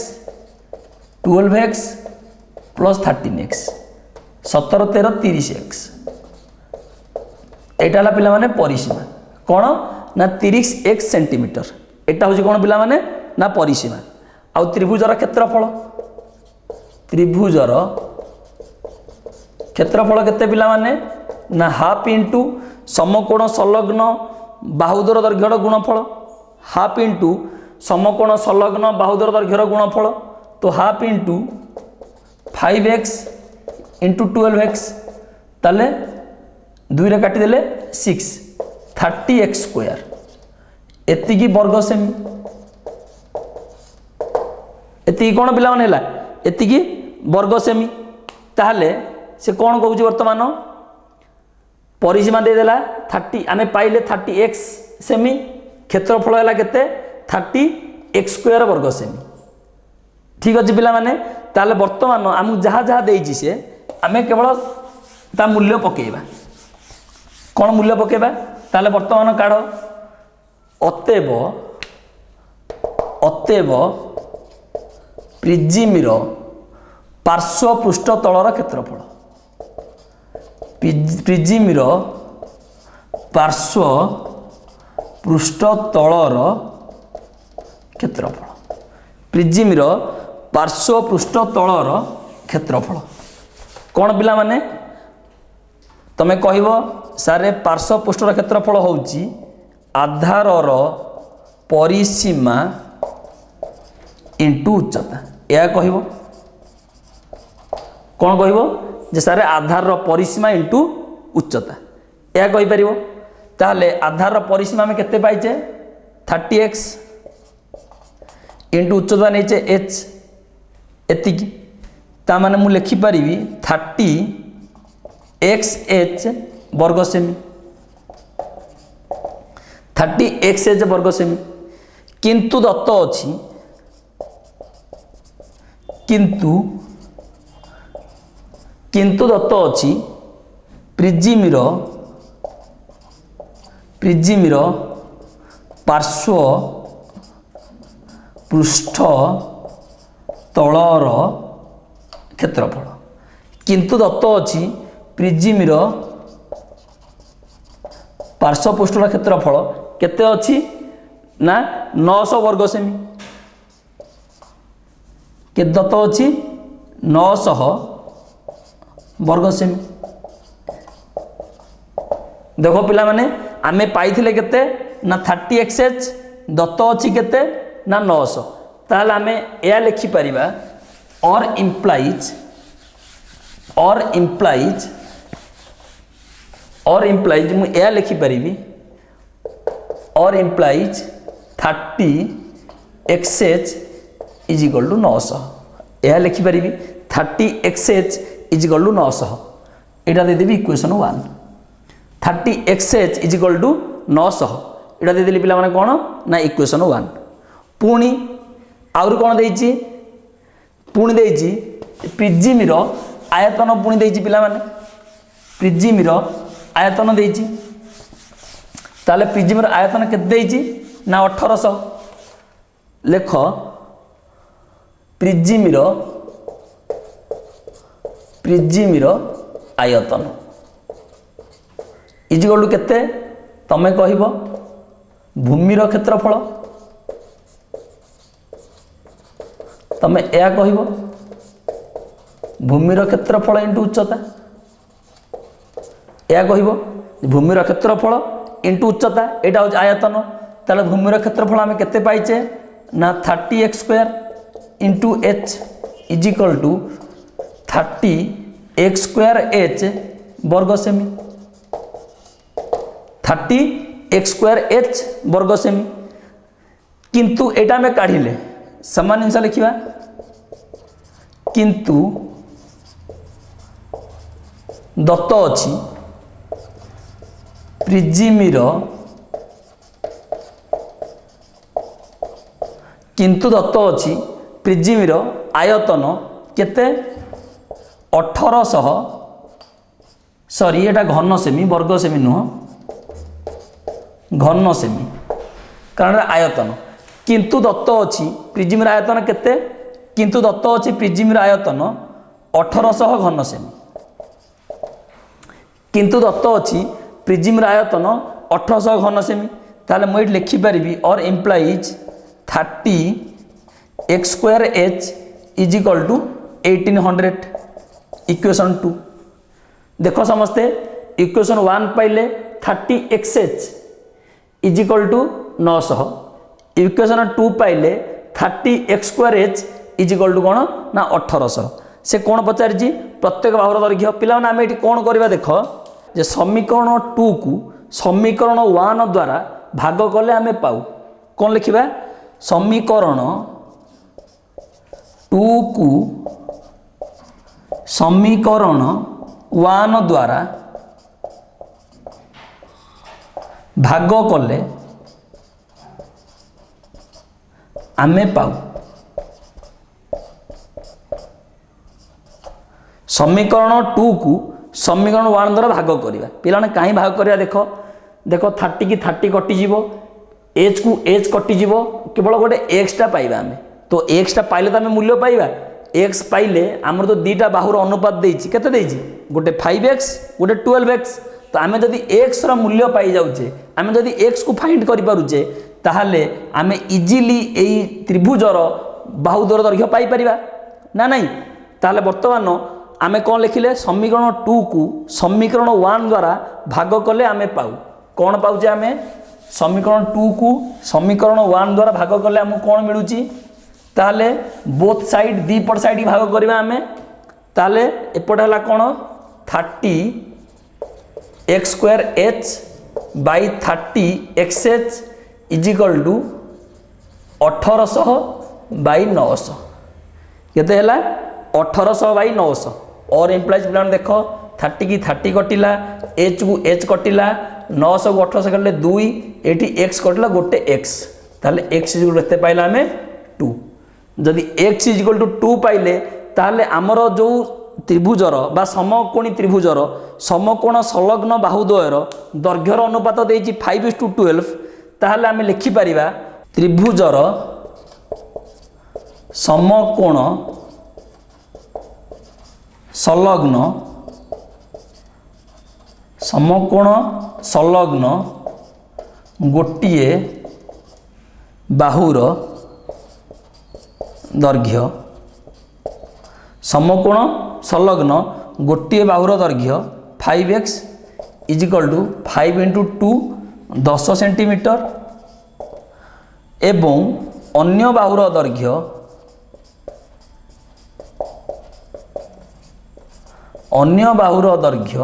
12x plus 13x 17 13 30x एटा हला पिला माने परिसीमा कोन ना 30x सेंटीमीटर एटा होची कोन पिला माने ना परिसीमा आ त्रिभुजर क्षेत्रफल केते पिला माने ना हाफ इंटू समकोण संलग्न बाहुदर दैर्घ्यर गुणफल हाफ इंटू समकोण संलग्न बाहुदर दैर्घ्यर गुणफल तो half into 5x into 12x ताले 2 रे काटी देले 6 30x स्क्वायर एतिकी वर्ग सेमी एतिकी कोन पिला माने हला एतिकी वर्ग सेमी ताहले से कौन कहूँ वर्तमान परिसीमा दे देला 30 आमे पाइले 30x सेमी क्षेत्रफल है केते 30x स्क्वायर वर्ग सेमी ठीक अच्छे पिला माने ताले वर्तमान आमको जहाँ जहाँ देइछि से आमे केवल ता मूल्य पकेबा कौन मूल्य पकेबा ताले वर्तमान काढ़ अतएव प्रिज्मर पार्श्व पृष्ठ तलर क्षेत्रफल प्रिज्मर पार्श्व पृष्ठ तलर क्षेत्रफल प्रिज्मर पार्श्व पृष्ठ तलर क्षेत्रफल कौन पिला माने तमे कहब सारे पार्श्व पृष्ठर क्षेत्रफल होउची आधारर परिसीमा इंटू उच्चता या कहब कौन कहब जे सारे आधार परिसीमा इंटू उच्चता या कहि परिबो ताले आधार परिसीमा में केते पाइचे 30x इंटू उच्चता नैचे h एतिकी ता माने मु लिखि परिबी 30xh वर्ग सेमी 30xh वर्ग सेमी किंतु दत्त अछि किंतु दत्त अछि प्रिज्मर पार्श्व पृष्ठ तलर क्षेत्रफल किंतु दत्त अछि प्रिज्मर पार्श्व पृष्ठर क्षेत्रफल केते अछि ना 900 वर्ग सेमी के दत्त अछि 900 वर्ग सेमी देखो पिला माने आमे पाइथिले केते ना 30xh दत्त अछि केते ना 900 ताले आमे या लिखि परिबा और इम्प्लाइज और इम्प्लाइज मु या लिखिपारि और implies 30xh is equal to 900 यह लिखिपारि 30xh इज इक्वल टू 900 यहाँ देदेवि equation 1 30xh is equal to 900 यहाँ देदेली पिला माने कौन ना इक्वेशन 1 पुणी आउर कौन देइछि पुणी देइछि प्रिज्म रो आयतन पुणी देइछि पिला माने प्रिज्म रो आयतन देइछि ताले प्रिज्म रो आयतन केते देइछि ना 1800 लेख प्रिज्म रो आयतन इज इक्वल टू केते तमे कहिबो भूमिर क्षेत्रफल तमे या कहिबो भूमिर क्षेत्रफल इंटू उच्चता या कहिबो भूमिर क्षेत्रफल इंटू उच्चता एटा हो आयतन ताले भूमिर क्षेत्रफल आमे केते पाइचे ना 30x² into h is equal to 30x² वर्ग सेमी 30x² वर्ग सेमी किंतु एटा में काढ़िले समान जिनस लिखा किंतु दत्त अछि प्रिज्म किंतु दत्त अछि प्रिज्म आयतन केते 1800 सॉरी एटा घन सेमी वर्ग सेमी नुह घन सेमी कारण आयतन किंतु दत्त अछि प्रिज्म आयतन केते किंतु दत्त अछि प्रिज्म आयतन 1800 घन सेमी किंतु दत्त अछि प्रिज्म आयतन 1800 घन सेमी ताले मैं लिखि परिबी और implies 30x² is equal to 1800 equation 2 देखो समस्ते इक्वेशन 1 पाइले 30xh is equal to 900 equation 2 पाइले 30x² इज इक्वल टू कौन ना 1800 से कौन पचारि प्रत्येक बाहुर दैर्घ्य पिला आम ये कौन करवा देख जे समीकरण 2 को समीकरण 1 द्वारा भाग कले आम पाऊ कौन लिखा समीकरण 2 को समीकरण 1 द्वारा भाग कले आमे पाऊ समीकरण 2 को समीकरण 1 द्वारा भाग करिया पिलाने कहीं भाग करिया देखो देखो 30 की 30 कटि जीवो h को h कटि जीवो केवल गोटे x टा पाइबा आमे तो x टा पाइले तो आमे मूल्य पाइबा x पाइले आमर तो दीटा बाहुर अनुपात देइछि केते देइछि गोटे 5x गोटे 12x तो आमे जदि x रा मूल्य पाई जाउचे आमे जदि x को फाइंड करि पारुचे ताहले आमे इजीली एई त्रिभुजर बाहु दर दैर्घ्य पाई परिबा ना नहीं ताहले वर्तमान आमे कौन लिखिले समीकरण 2 को समीकरण 1 द्वारा भाग कले आमे पाऊ कौन पाउचे आमे समीकरण 2 को समीकरण 1 द्वारा भाग कले आमु कौन मिलुची ताहले बोथ साइड दीपट साइड भाग करबा आमे ताहले एपट हला कौन 30x² by 30xh is equal to 1800 by 900 केते हला 1800 बाई 900 और इम्प्लाइज प्लान देखो 30 की 30 कटिला h को h कटिला 900 को 1800 कटले 2 एटी x कटिला गोटे x ताले x इज इक्वल एते पाइला हमें 2 जदि x इज इक्वल टू 2 पाइले ताले हमर जो त्रिभुजर बा समकोणी त्रिभुजर समकोण संलग्न बाहुद्वयर दैर्घ्यर अनुपात देइछि 5:12 ताहले आमे लिखि परिबा त्रिभुजर समकोण संलग्न गोटिए बाहुर दैर्घ्य समकोण संलग्न गोटिए बाहुर दैर्घ्य 5x is equal to 5 × 2 10 centimetre एवं अन्य बाहुर दैर्घ्य अन्य बाहुर दैर्घ्य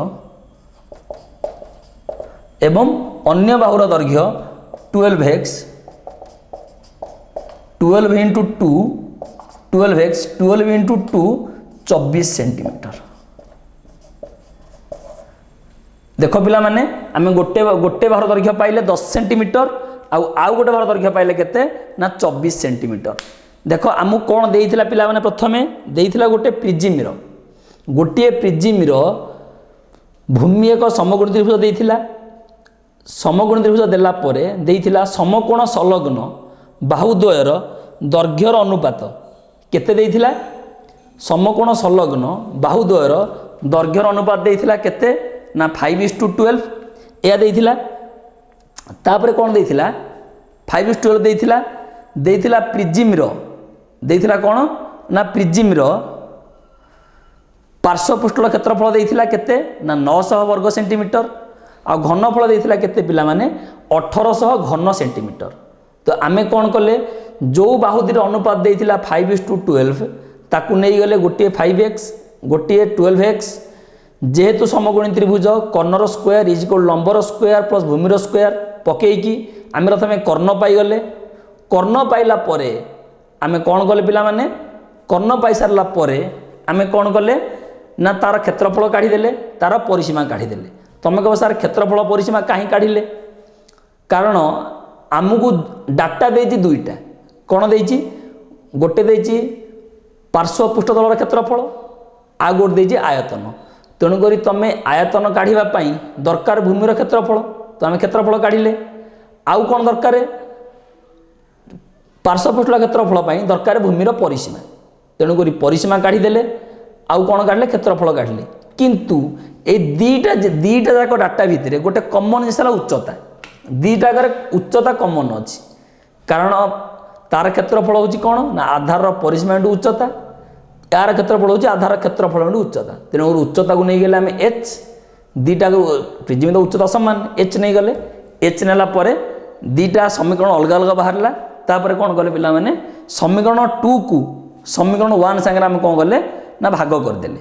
एवं अन्य बाहुर दैर्घ्य 12x 12 into 2 12x 12 into 2 24 centimetre. देख पिला माने आम गोटे गोटे बाहुर दैर्घ्य पाइले 10 सेंटीमीटर आउ गोटे बाहुर दैर्घ्य पाइले केते ना 24 सेंटीमीटर। देख आमु कौन देइथिला पिला माने प्रथमे देइथिला गोटे प्रिजिम रो गोटे प्रिजिम रो भूमि एक समकोण त्रिभुज देइथिला समकोण त्रिभुज देला परे देइथिला समकोण संलग्न बाहुद्वयर दैर्घ्यर अनुपात केते देइथिला समकोण संलग्न बाहुद्वयर दैर्घ्यर अनुपात देइथिला केते ना 5:12 या देइथिला। तापरे कौन देइथिला 5:12 देइथिला देइथिला प्रिजिम रो देइथिला कौन ना प्रिजिम रो पार्श्वपृष्ठल क्षेत्रफल देइथिला केते ना 900 वर्ग सेंटीमीटर आ घनफल देइथिला केते पिला माने 1800 घन सेंटीमीटर। तो आमे कौन कले जो बाहुतिर अनुपात देइथिला 5:12 ताकू नहीं गले गोटे 5x गोटे 12x जेहेतु समकोणी त्रिभुज कर्णर square is equal lumbar square plus भूमिर स्क्वायर पकेकी आम प्रथम कर्ण पाईगले कर्ण पाइला परे आमे कौन कले पिला माने कर्ण पाई सारला परे आमे कौन कले ना तार क्षेत्रफल काढ़ीदेले तार परिसीमा काढ़ीदेले। तुम कह सार क्षेत्रफल परिसीमा कहीं काढ़िले कारण आमको डाटा देती दुईटा कौन देती गोटे देती पार्श्व पृष्ठतल क्षेत्रफल आ गोटे देती आयतन तेणुक तुम आयतन काढ़ापी दरकार भूमिर क्षेत्रफल तो आम क्षेत्रफल काढ़िले आउ कौन दरकार पार्श्वपृष्ठल क्षेत्रफल दरकार भूमिर परिसीमा तेणुक परिसीमा काढ़ीदेले आउ कौन काढ़ले क्षेत्रफल काढ़ले किंतु ए दीटा जाक डाटा भितर गोटे कमन जिनिस उच्चता दीटा उच्चता कमन अच्छी कारण तार क्षेत्रफल हूँ कौन ना आधार परिसीमा उच्चता यार क्षेत्रफल हूँ आधार क्षेत्रफल उच्चता तेणु उच्चता को नहीं गले आम एच दीटा पृथ्वी तो उच्चता सामान एच नहीं गले एच नेला परे दीटा समीकरण अलग अलग बाहरला तापर कौन कले पिला माने समीकरण 2 को समीकरण 1 संगे आम कौन कले ना भाग करदेले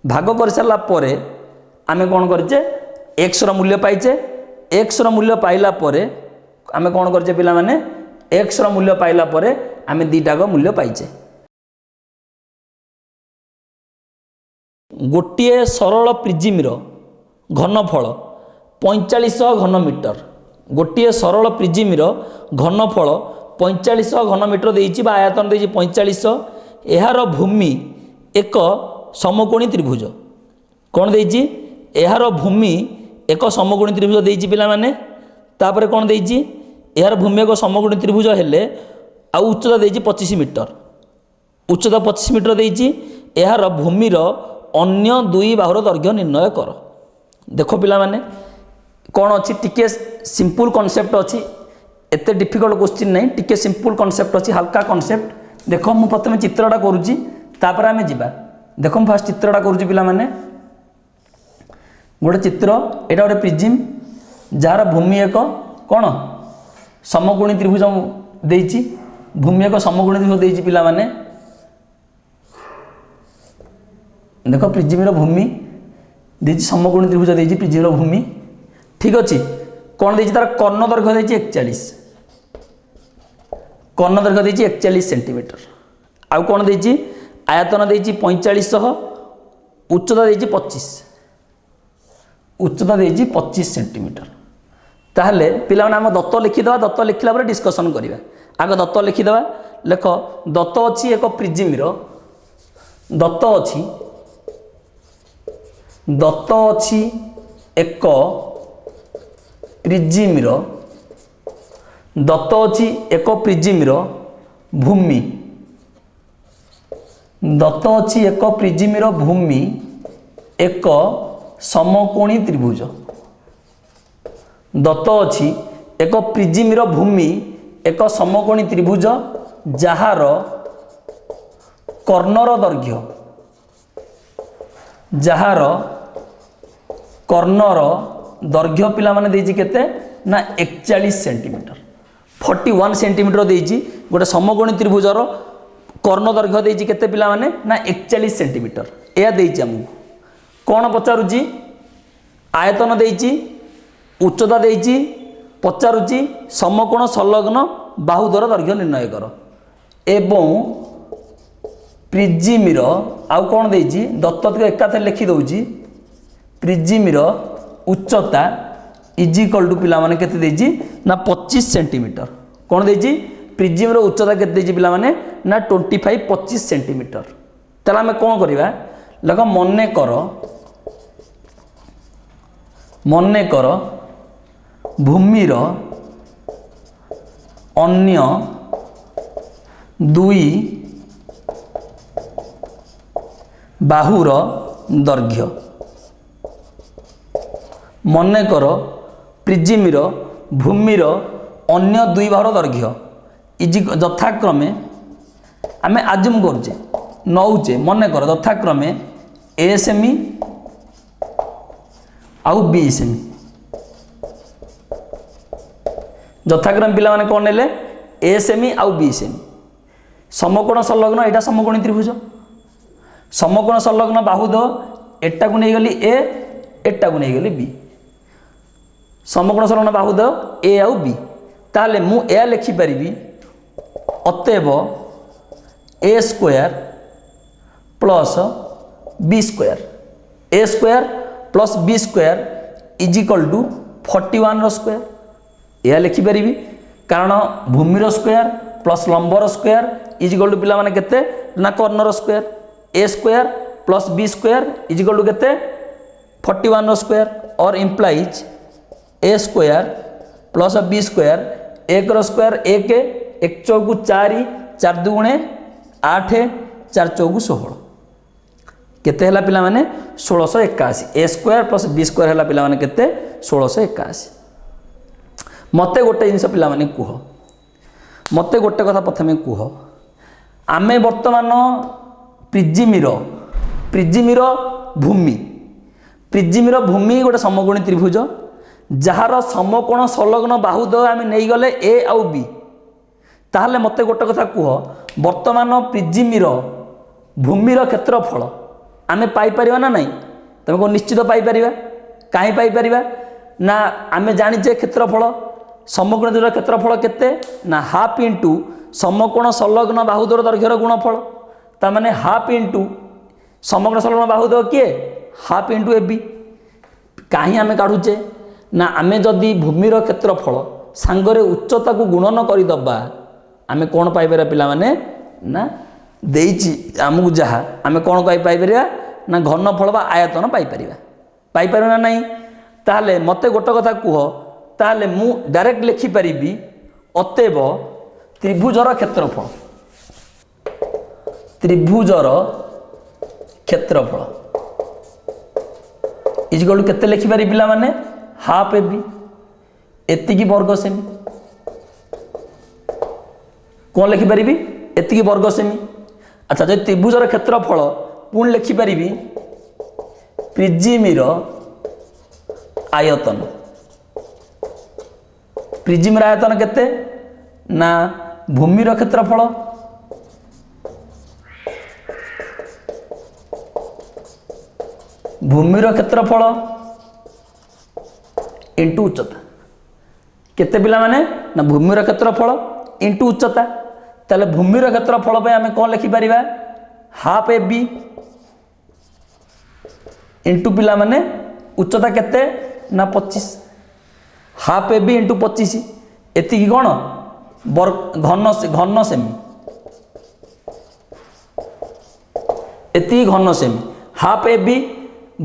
भाग कर सारा परे आम कौन करचे एक्स रो मूल्य पाइचे एक्स रो मूल्य पाइला परे आम कौन करचे पिला माने एक्स रो मूल्य पाइला परे आम दीटा को मूल्य पाइचे गोटे सरल प्रिजिम रो घनफल 4500 घनमीटर गोटे सरल प्रिजिम रो घनफल 4500 घनमीटर देइछि बा आयतन देइछि 4500 एहार भूमि एक समकोणी त्रिभुज कौन देइछि एहार भूमि एक समकोणी त्रिभुज देइछि पिला माने तापरे कौन देइछि एहार भूमि एक समकोणी त्रिभुज हेले आ उच्चता देइछि 25 मीटर उच्चता 25 मीटर देइछि एहार भूमिर अन्य दुई बाहुर दैर्घ्य निर्णय कर। देखो पिला माने कौन अच्छी टिके सिंपल कॉन्सेप्ट अच्छी एते डिफिकल्ट क्वेश्चन नहीं टिके सिंपल कॉन्सेप्ट अच्छी हल्का कॉन्सेप्ट देखो मु प्रथम चित्रटा करूची तापर आमे जिबा देखो फास्ट चित्रटा करूची पिला माने गोटे चित्र एटा गोटे प्रिजिम जार भूमि एक कौन समकोणी त्रिभुज देइची भूमि एक समकोणी त्रिभुज देइची पिला माने देखो प्रिजिम भूमि देइची समकोणी त्रिभुज देइची प्रिजिम भूमि ठीक अच्छे कौन देइची तार कर्ण दैर्घ्य देइची 41 कर्ण दैर्घ्य देइची 41 सेंटीमीटर आउ कौन देइची आयतन देइची 4500 उच्चता देइची 25 उच्चता देइची 25 सेंटीमीटर ताहले पिला आम दत्त लिखिदेवा दत्त लिखला पर डिस्कसन करिबा आग दत्त लिखिदेवा लेख दत्त अच्छी एक प्रिजिम रो दत्त अच्छी एक प्रिजिम रो दत्त अच्छी एक प्रिजिम रो भूमि दत्त अच्छी एक प्रिजिम रो भूमि एक समकोणी त्रिभुज दत्त अच्छी एक प्रिजिम रो भूमि एक समकोणी त्रिभुज जार कर्णर दैर्घ्य जार कर्णर दैर्घ्य पिला माने देइछि केते ना 41 सेंटीमीटर 41 सेंटीमीटर देइछि गोटे समकोणी त्रिभुजर कर्ण दैर्घ्य देइछि केते पिला माने ना 41 सेंटीमीटर या देइछि हमकु कौन पचारुची आयतन देइची उच्चता देइची पचारुची समकोण संलग्न बाहुद्वार दैर्घ्य निर्णय कर एवं प्रिजिमीर आउ कौन देइची दत्त एकाथरे लिखि दउची प्रिजिमीर उच्चता इज इक्वल टू पिला माने केते देइची ना 25 सेंटीमीटर कौन देइची प्रिजिमीर उच्चता केते देइची पिला माने ना 25 सेंटीमीटर ताला हमें कौन करिवा लगा मने कर भूमिर अन्य दुई बाहुर दैर्घ्य मने कर प्रिजिमीर भूमिर अन्य दुई बाहुर दैर्घ्य इज यथाक्रमे आमे आजुम करुचे नौचे मने कर यथाक्रमे ए सेमी आउ बी सेमी यथाक्रम पिला माने कौन नेले ए सेमी आउ बी सेमी समकोण संलग्न एटा समकोणी त्रिभुज समकोण संलग्न बाहुद एटा को नहीं गली ए एटा को नहीं गली बी समकोण संलग्न बाहुद ए आउ बी ताले मु ए लिखि परिबी अतएव A square plus B square A square plus B square is equal to 41 रो स्क्वायर यह लिखिपारि कारण भूमिर स्क्वायर प्लस लंबर स्क्वायर इज इक्वल टू पिला माने केते ना कर्णर square A square plus B square is equal to केते 41 रो स्क्वायर और implies A square plus B square एक रो स्क्वायर एक एक चौकु 4 4 दुगुणे 8 4 चौकु 16 केते हला पिला माने 1681 ए स्क्वायर प्लस बी स्क्वायर हला पिला माने केते 1681 मते गोटे जिनस पिला माने कुह मते गोटे कथा प्रथमे कुह आमे वर्तमान प्रिजिमीर भूमि गोटे समकोणी त्रिभुज जार समकोण संलग्न बाहुद्वय आमे नहीं गले ए आउ बी ताहले मते गोटे कथा कुह वर्तमान प्रिजिमीर भूमिर क्षेत्रफल आमे पाई परिबा ना नहीं तुम को निश्चित पाई परिबा काहे पाई परिबा ना आमे जानिचे क्षेत्रफल समकोण त्रिभुज क्षेत्रफल केते ना हाफ इंटू समकोण संलग्न बाहुद्वय दैर्घ्यर गुणफल ता माने हाफ इंटू समकोण संलग्न बाहुद्वय किए हाफ इंटू ए बी काहे आमे काढुचे ना आमे जदि भूमिर क्षेत्रफल सांगरे उच्चता को गुणन करि दबा आमे कोन पाई परिबा पिला माने ना देइची आमु जहा आमे कोन पाई परिबा ना घनफल बा आयतन पाई परिबा ना नहीं ताहले मते गोटे कथा कुह ताहले मु डायरेक्ट लिखि परिबी अतएव त्रिभुजर क्षेत्रफल इज इक्वल टू केते लिखि पारि पिला माने हाफ ए बी एतिकी वर्ग सेमी कौन लिखि परिबी एतिकी वर्ग सेमी अच्छा जब त्रिभुजर क्षेत्रफल पुणी लिखि परिबी प्रिजिमीर आयतन प्रिजिमीर आयतन केते ना भूमिर क्षेत्रफल इंटू उच्चता केते पिला माने ना भूमिर क्षेत्रफल इंटू उच्चता ताले भूमिर क्षेत्रफल पे आमे कौन लिखि परिबा हाफ ए बी इंटू पिला माने उच्चता केते ना 25 हाफ ए बी इंटू 25 एति कौन घन सेमी एति घन सेमी हाफ ए बी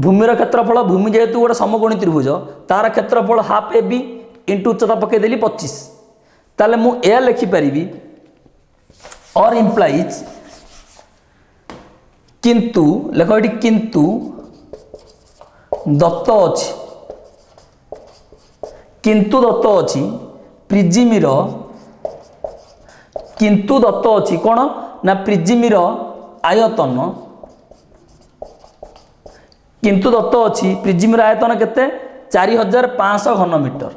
भूमिर क्षेत्रफल भूमि जेहेतु गोटे समकोणी त्रिभुज तार क्षेत्रफल हाफ ए बी इंटू उच्चता पकईदेली 25 ताले मु ए लिखि परिबी और इम्प्लाइज किंतु लेख ये किंतु दत्त अच्छी प्रिजिमीर किंतु दत्त अच्छी कौन ना प्रिजिमीर आयतन किंतु दत्त अच्छी प्रिजिमीर आयतन केते 4500 घन मीटर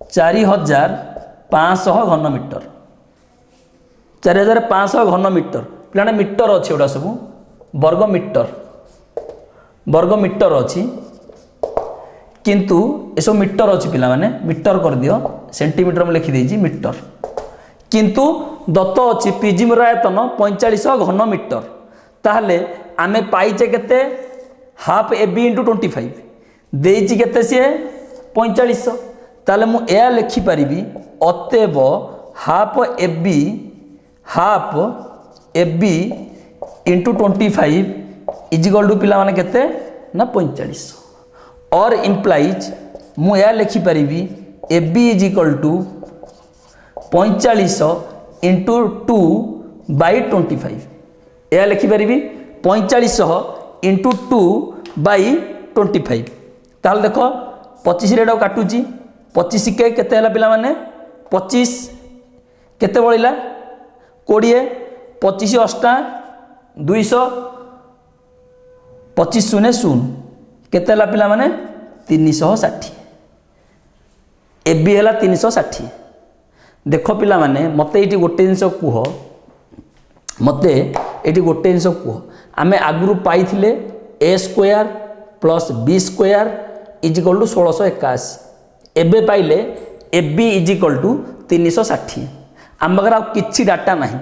4500 घन मीटर 4500 घन मीटर पे मीटर अच्छे गुड़ा सब वर्ग मीटर वर्ग मीटर अच्छी किंतु ये सब मीटर अच्छी पिला माने मीटर कर दियो सेंटीमीटर में लिखि देजी मीटर किंतु दत्त अच्छी प्रिज्म आयतन 45 घन मीटर ताहले आमे पाइचे केते हाफ AB इंटू 25 देइची केते सी 45 ताहले मु ए लिखि परिबी अतएव half AB into 25 is equal to पिला माने केते ना 45 और इम्प्लाइज मु या लिखि परिबी AB is equal to 45 into 2 by 25 या लिखि परिबी 45 इंटू 2 बाई 25 ताल देखो 25 रेड काटुची 25 के केते हला पिला माने 25 केते बळिला 20 25 अष्टा 200 25 शून्य शून्य केते हला पिला माने 360 एबी हला 360 देखो पिला माने मते एटी गोटे जिंस कुह मते एटी गोटे जिंस कुह आमे आगुरु पाइथिले a square plus b square is equal to 1681 एबे पाइले ab इजिकल टू 360 आम पाखरे किछि डाटा नाही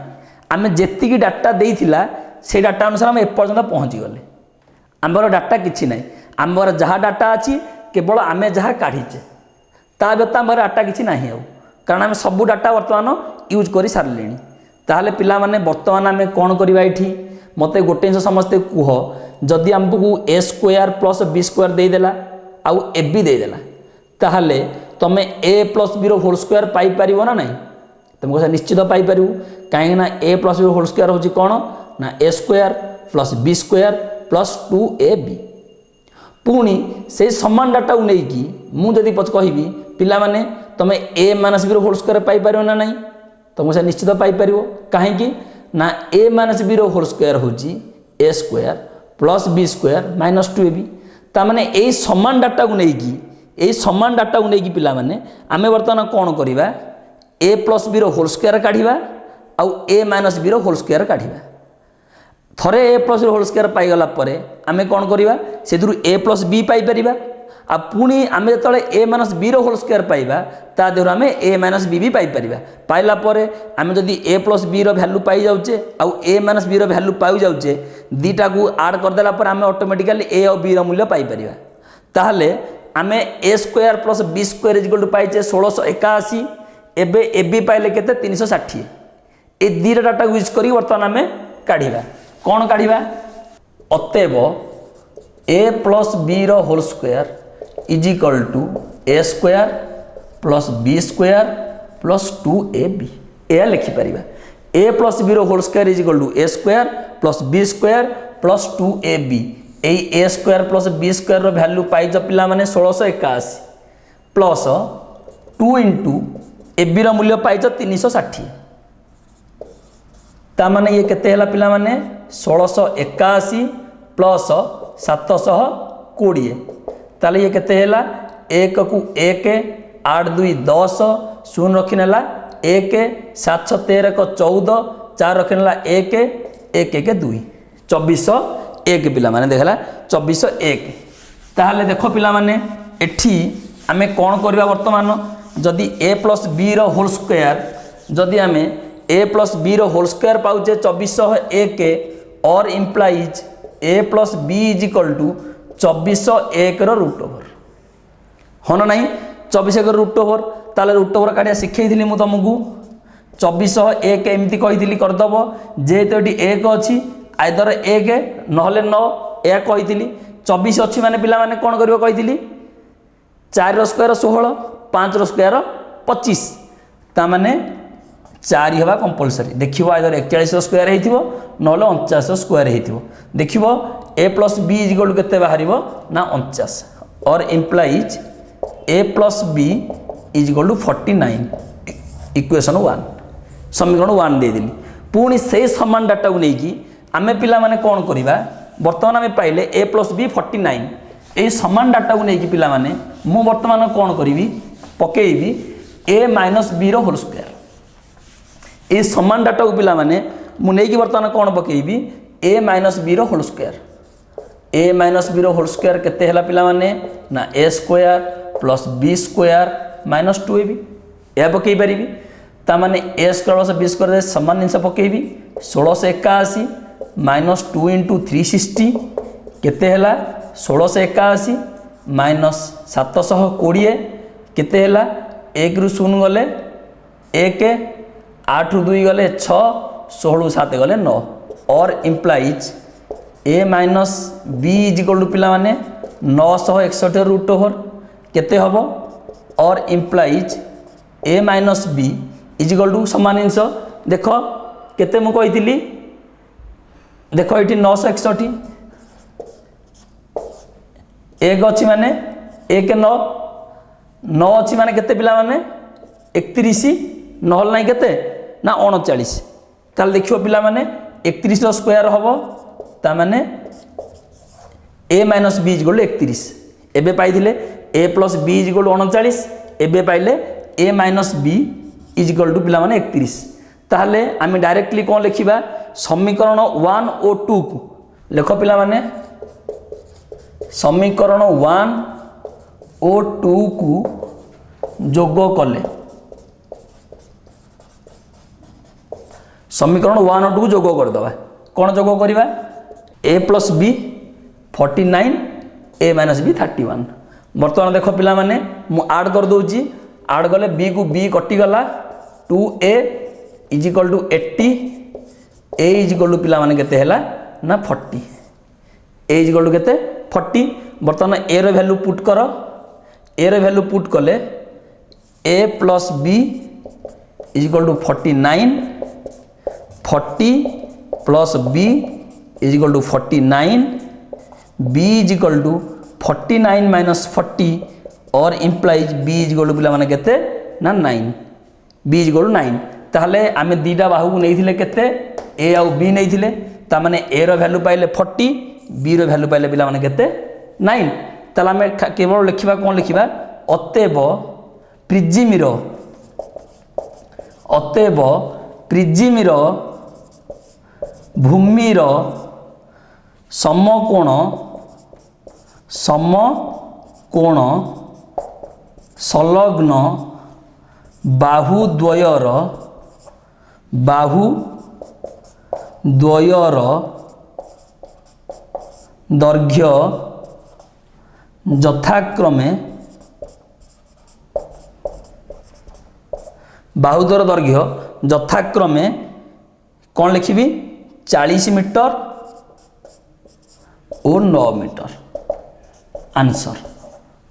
आमे जेतिकी डाटा देइथिला से डाटा अनुसार आम एपर्यंत पहुँची गले आमर डाटा किछि नाही आमर जहाँ डाटा अच्छी केवल आमे जहाँ काढ़ीचे ता व्यत आम डाटा किछि नाही आउ कारण आम सबू डाटा बर्तमान यूज कर सारे ताहले पिला माने बर्तमान आम कौन करवा ये मते गोटे जिन समस्ते कह जदि आमको a square plus b square देदेला आउ AB देदेला ताहले तमे a plus b whole square पाई परिबो ना नहीं तुमको निश्चित पाई परिबो कहीं ना a plus b whole square होची कोन ना a square plus b square plus 2ab पुणी से समान डाटा को लेकिन मुझे कहबी पिला माने तमे a minus b whole square पाई परिबो ना नहीं तुमको से निश्चित पाई परिबो काहेकि ना a minus b whole square होची a square plus b square minus 2ab ता माने ए समान डाटा को लेकिन ए समान डाटा को लेकिन पिला माने आमे वर्तमान कौन करवा a plus b whole square काढ़िबा आउ a minus b whole square काढ़िबा थरे a प्लस होल स्क्वायर पाईगला परे आमे कौन करवा से a प्लस b पाई परिबा आ पुणी आमे जतले a minus b whole square पाइबा ता देहर आमे a माइनस b भी पाई परिबा पाइला परे आमे जदि a प्लस b रो वैल्यू पाई जाउचे आ a माइनस b रो वैल्यू पाई जाउचे दीटा को ऐड कर देला पर आमे ऑटोमेटिकली a और b रो मूल्य पाई परिबा ताहले आमे a square plus b square equal to पाइचे 1681 एबे ab पाइले केते 360 ए दीटा डाटा यूज करी वर्तमान आमे काढिबा कौन काढ़ा अतएव a plus b whole square is equal to a square plus b square plus 2ab यह लिखिपर a plus b whole square is equal to a square plus b square plus 2ab a square plus b square value पाइज पिला माने 1681 plus 2 into ab मूल्य पाइज 360 ता माने ये केते हला पिला माने 1681 प्लस 720 ताले ये केते हला 1 को 1 8 2 10 शून्य रखिनेला 1 7 6 13 को 14 4 रखिनेला 1 1 1 2 24 1 पिला माने देखला 24 1 ताहले देखो पिला माने एठी आमे कोन करबा वर्तमान जदि a plus b whole square जदि आमे a plus b whole square पाउचे 2401 और implies a plus b is equal to 2401 root over हाँ ना 24 रूट ओवर ताले रूट ओवर काढ़िया शिखई मु तुमको 2401 एमती कही करदेव जेहेतु ये 1 अच्छी आइदर 1 नहले 9 या कही 24 अच्छी माने पिला माने कौन कर कही 4 स्क्वायर 16 5 स्क्वायर 25 ता माने 4 हवा कंपलसरी देखियो आइदर 41 स्क्वायर हेतिबो नहले 49 स्क्वायर हेतिबो देखियो a plus b is equal to केते बाहरिबो ना 49 और implies a plus b is equal to 49 equation 1 समीकरण 1 दे दिली पुणी से समान डाटा को लेकी आमे पिला माने कोन करिबा वर्तमान आमे पाइले a प्लस b 49 ए समान डाटा को लेकी पिला माने मु वर्तमान कोन करिवि पकेइबि a माइनस b रो होल स्क्वायर ए समान डाटा को पिला माने मु नेकी वर्तमान कोन पकेइबि a माइनस b रो whole square A minus B whole square केते हला पिला माने ना A square plus B square minus 2ab या पकई पारिबी ता माने A square plus B square समान जिनस पकईबी 1681 माइनस 2 इंटू 360 केते हला 1681 माइनस 720 केते हला 1 रु 0 गले 1 8 रु 2 गले 6 16 7 गले 9 और implies a minus B is equal to पिला माने 961 रूट ओवर केते हबो और implies a minus B is equal to समान जिनस देख केते मु कहितली देख ये 961 एक अच्छी माने 1 9 9 अच्छी माने केते पिला माने 31 नहल नहीं केते ना 39 ताल देखियो पिला माने 31 रो स्क्वायर हबो ता माने A minus B is equal to 31 एबे पाइथिले A plus B is equal to 39 एबे पाइले A minus B is equal to पिला माने 31 ताहले आमी डायरेक्टली कोन लिखिबा समीकरण 1 और 2 को लेखो पिला माने समीकरण 1 और 2 को जोग कले समीकरण 1 और 2 को जोग कर दबा कोन जोग करबा a plus b 49 a minus b 31 बर्तमान देख पिला माने मु ऐड कर दोची ऐड गले बी को बी कटि गला 2a is equal to 80 a is equal to पिला माने केते हैला ना 40 ए इज इक्वल टू केते 40 बर्तमान ए रो वैल्यू पुट कर ए रो वैल्यू पुट कले A plus B is equal to 49 40 plus B is equal to 49 B is equal to 49 minus 40 और implies B is equal to पिला माने केते ना 9 बी इज इक्वल टू 9 ताहले आमे दीटा बाहु को नेइथिले केते ए आउ बी नेइथिले ता माने ए रो वैल्यू पाइले 40 बी रो वैल्यू पाइले पिला माने केते 9 ताला आमे केवल लिखिबा कोन लिखिबा अतएव प्रिज्म भूमिर समकोण संलग्न बाहुद्वयर दैर्घ्य यथाक्रमे बाहुद्वयर दैर्घ्य यथाक्रमे कौन लिखी 40 मीटर और 9 मीटर आंसर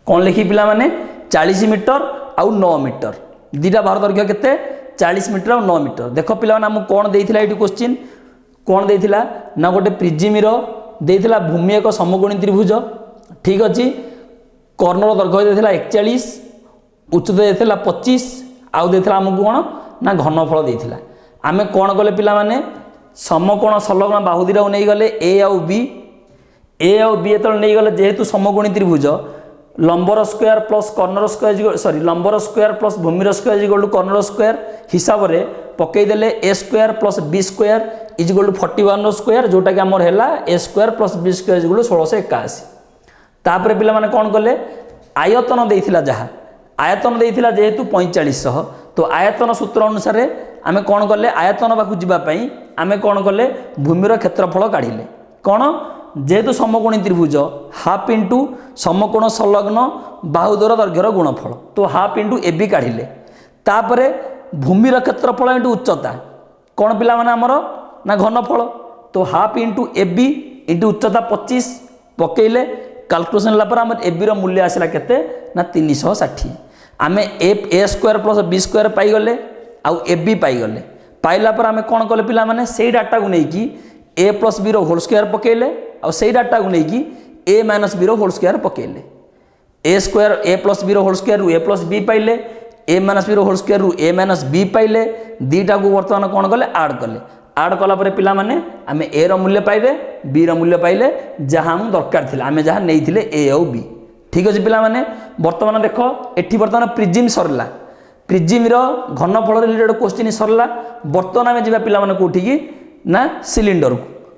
कौन लिखी पिला माने 40 मीटर आउ 9 मीटर दीटा बाहर दैर्घ्य केते 40 मीटर और 9 मीटर देख पिला माने हमको कौन देइथिला एटी क्वेश्चन कौन देइथिला ना गोटे प्रिज्म रो देइथिला भूमि एक समकोणी त्रिभुज ठीक अछि कॉर्नर दैर्घ्य देइथिला 41 उच्चता देइथिला 25 आउ देइथिला हमको कोन ना घनफल देइथिला आमे कौन कले पिला माने समकोण संलग्न बाहु दीटा नहीं गले ए आउ बी एत नहीं गले जेहेतु समकोणी त्रिभुज लंबर स्क्वायर प्लस कर्नर स्क्वायर सॉरी लंबर स्क्वायर प्लस भूमिर स्क्वायर इक्वल टू कर्नर स्क्वायर हिसाब रे पकई देले A square plus B square is equal to 41 square जोटा कि हमर हैला A square plus B square is equal to 1681 तापर पिला माने कोन करले आयतन देइथिला जहा आयतन देइथिला जेहेतु 4500 तो आयतन सूत्र अनुसार आमे कोन करले आयतन बाकू जिबा पई आमे कोन करले भूमिर क्षेत्रफल काढिले कोन जेहेतु समकोणी त्रिभुज हाफ इंटू समकोण संलग्न बाहुद्वयर दैर्घ्यर गुणफल तो हाफ इंटू ए बी काढिले तापरे भूमिर क्षेत्रफल इंटू उच्चता कौन पिला माने हमर ना घनफल तो half into A B into उच्चता 25 पकेइले कैलकुलेशन ला पर हमर ए बी रो मूल्य आसिला केते ना 360 आमे A square plus B square पाई गले आउ ए बी पाई गले पाइला पर आमे कोन कले पिला माने सेही डाटा को नै कि ए प्लस बी रो होल स्क्वायर पकेइले और सेही डाटा को नै कि ए माइनस बी रो होल स्क्वायर पकेइले ए स्क्वायर ए प्लस बी रो होल स्क्वायर रु ए प्लस बी पाइले A minus B row whole square रु ए माइनस बी पाइले दीटा को वर्तमान कोन कले ऐड कला पर पिला माने आमे ए रो मूल्य पाइबे बी रो मूल्य पाइले जहां हम दरकार थिला आमे जहां नेइथिले ए और बी ठीक अछि पिला माने वर्तमान देखो एठी वर्तमान प्रिज्म सरला प्रिज्म रो घनफल रिलेटेड क्वेश्चन सरला वर्तमान आमे जिबा पिला माने कोठी की ना सिलिंडर को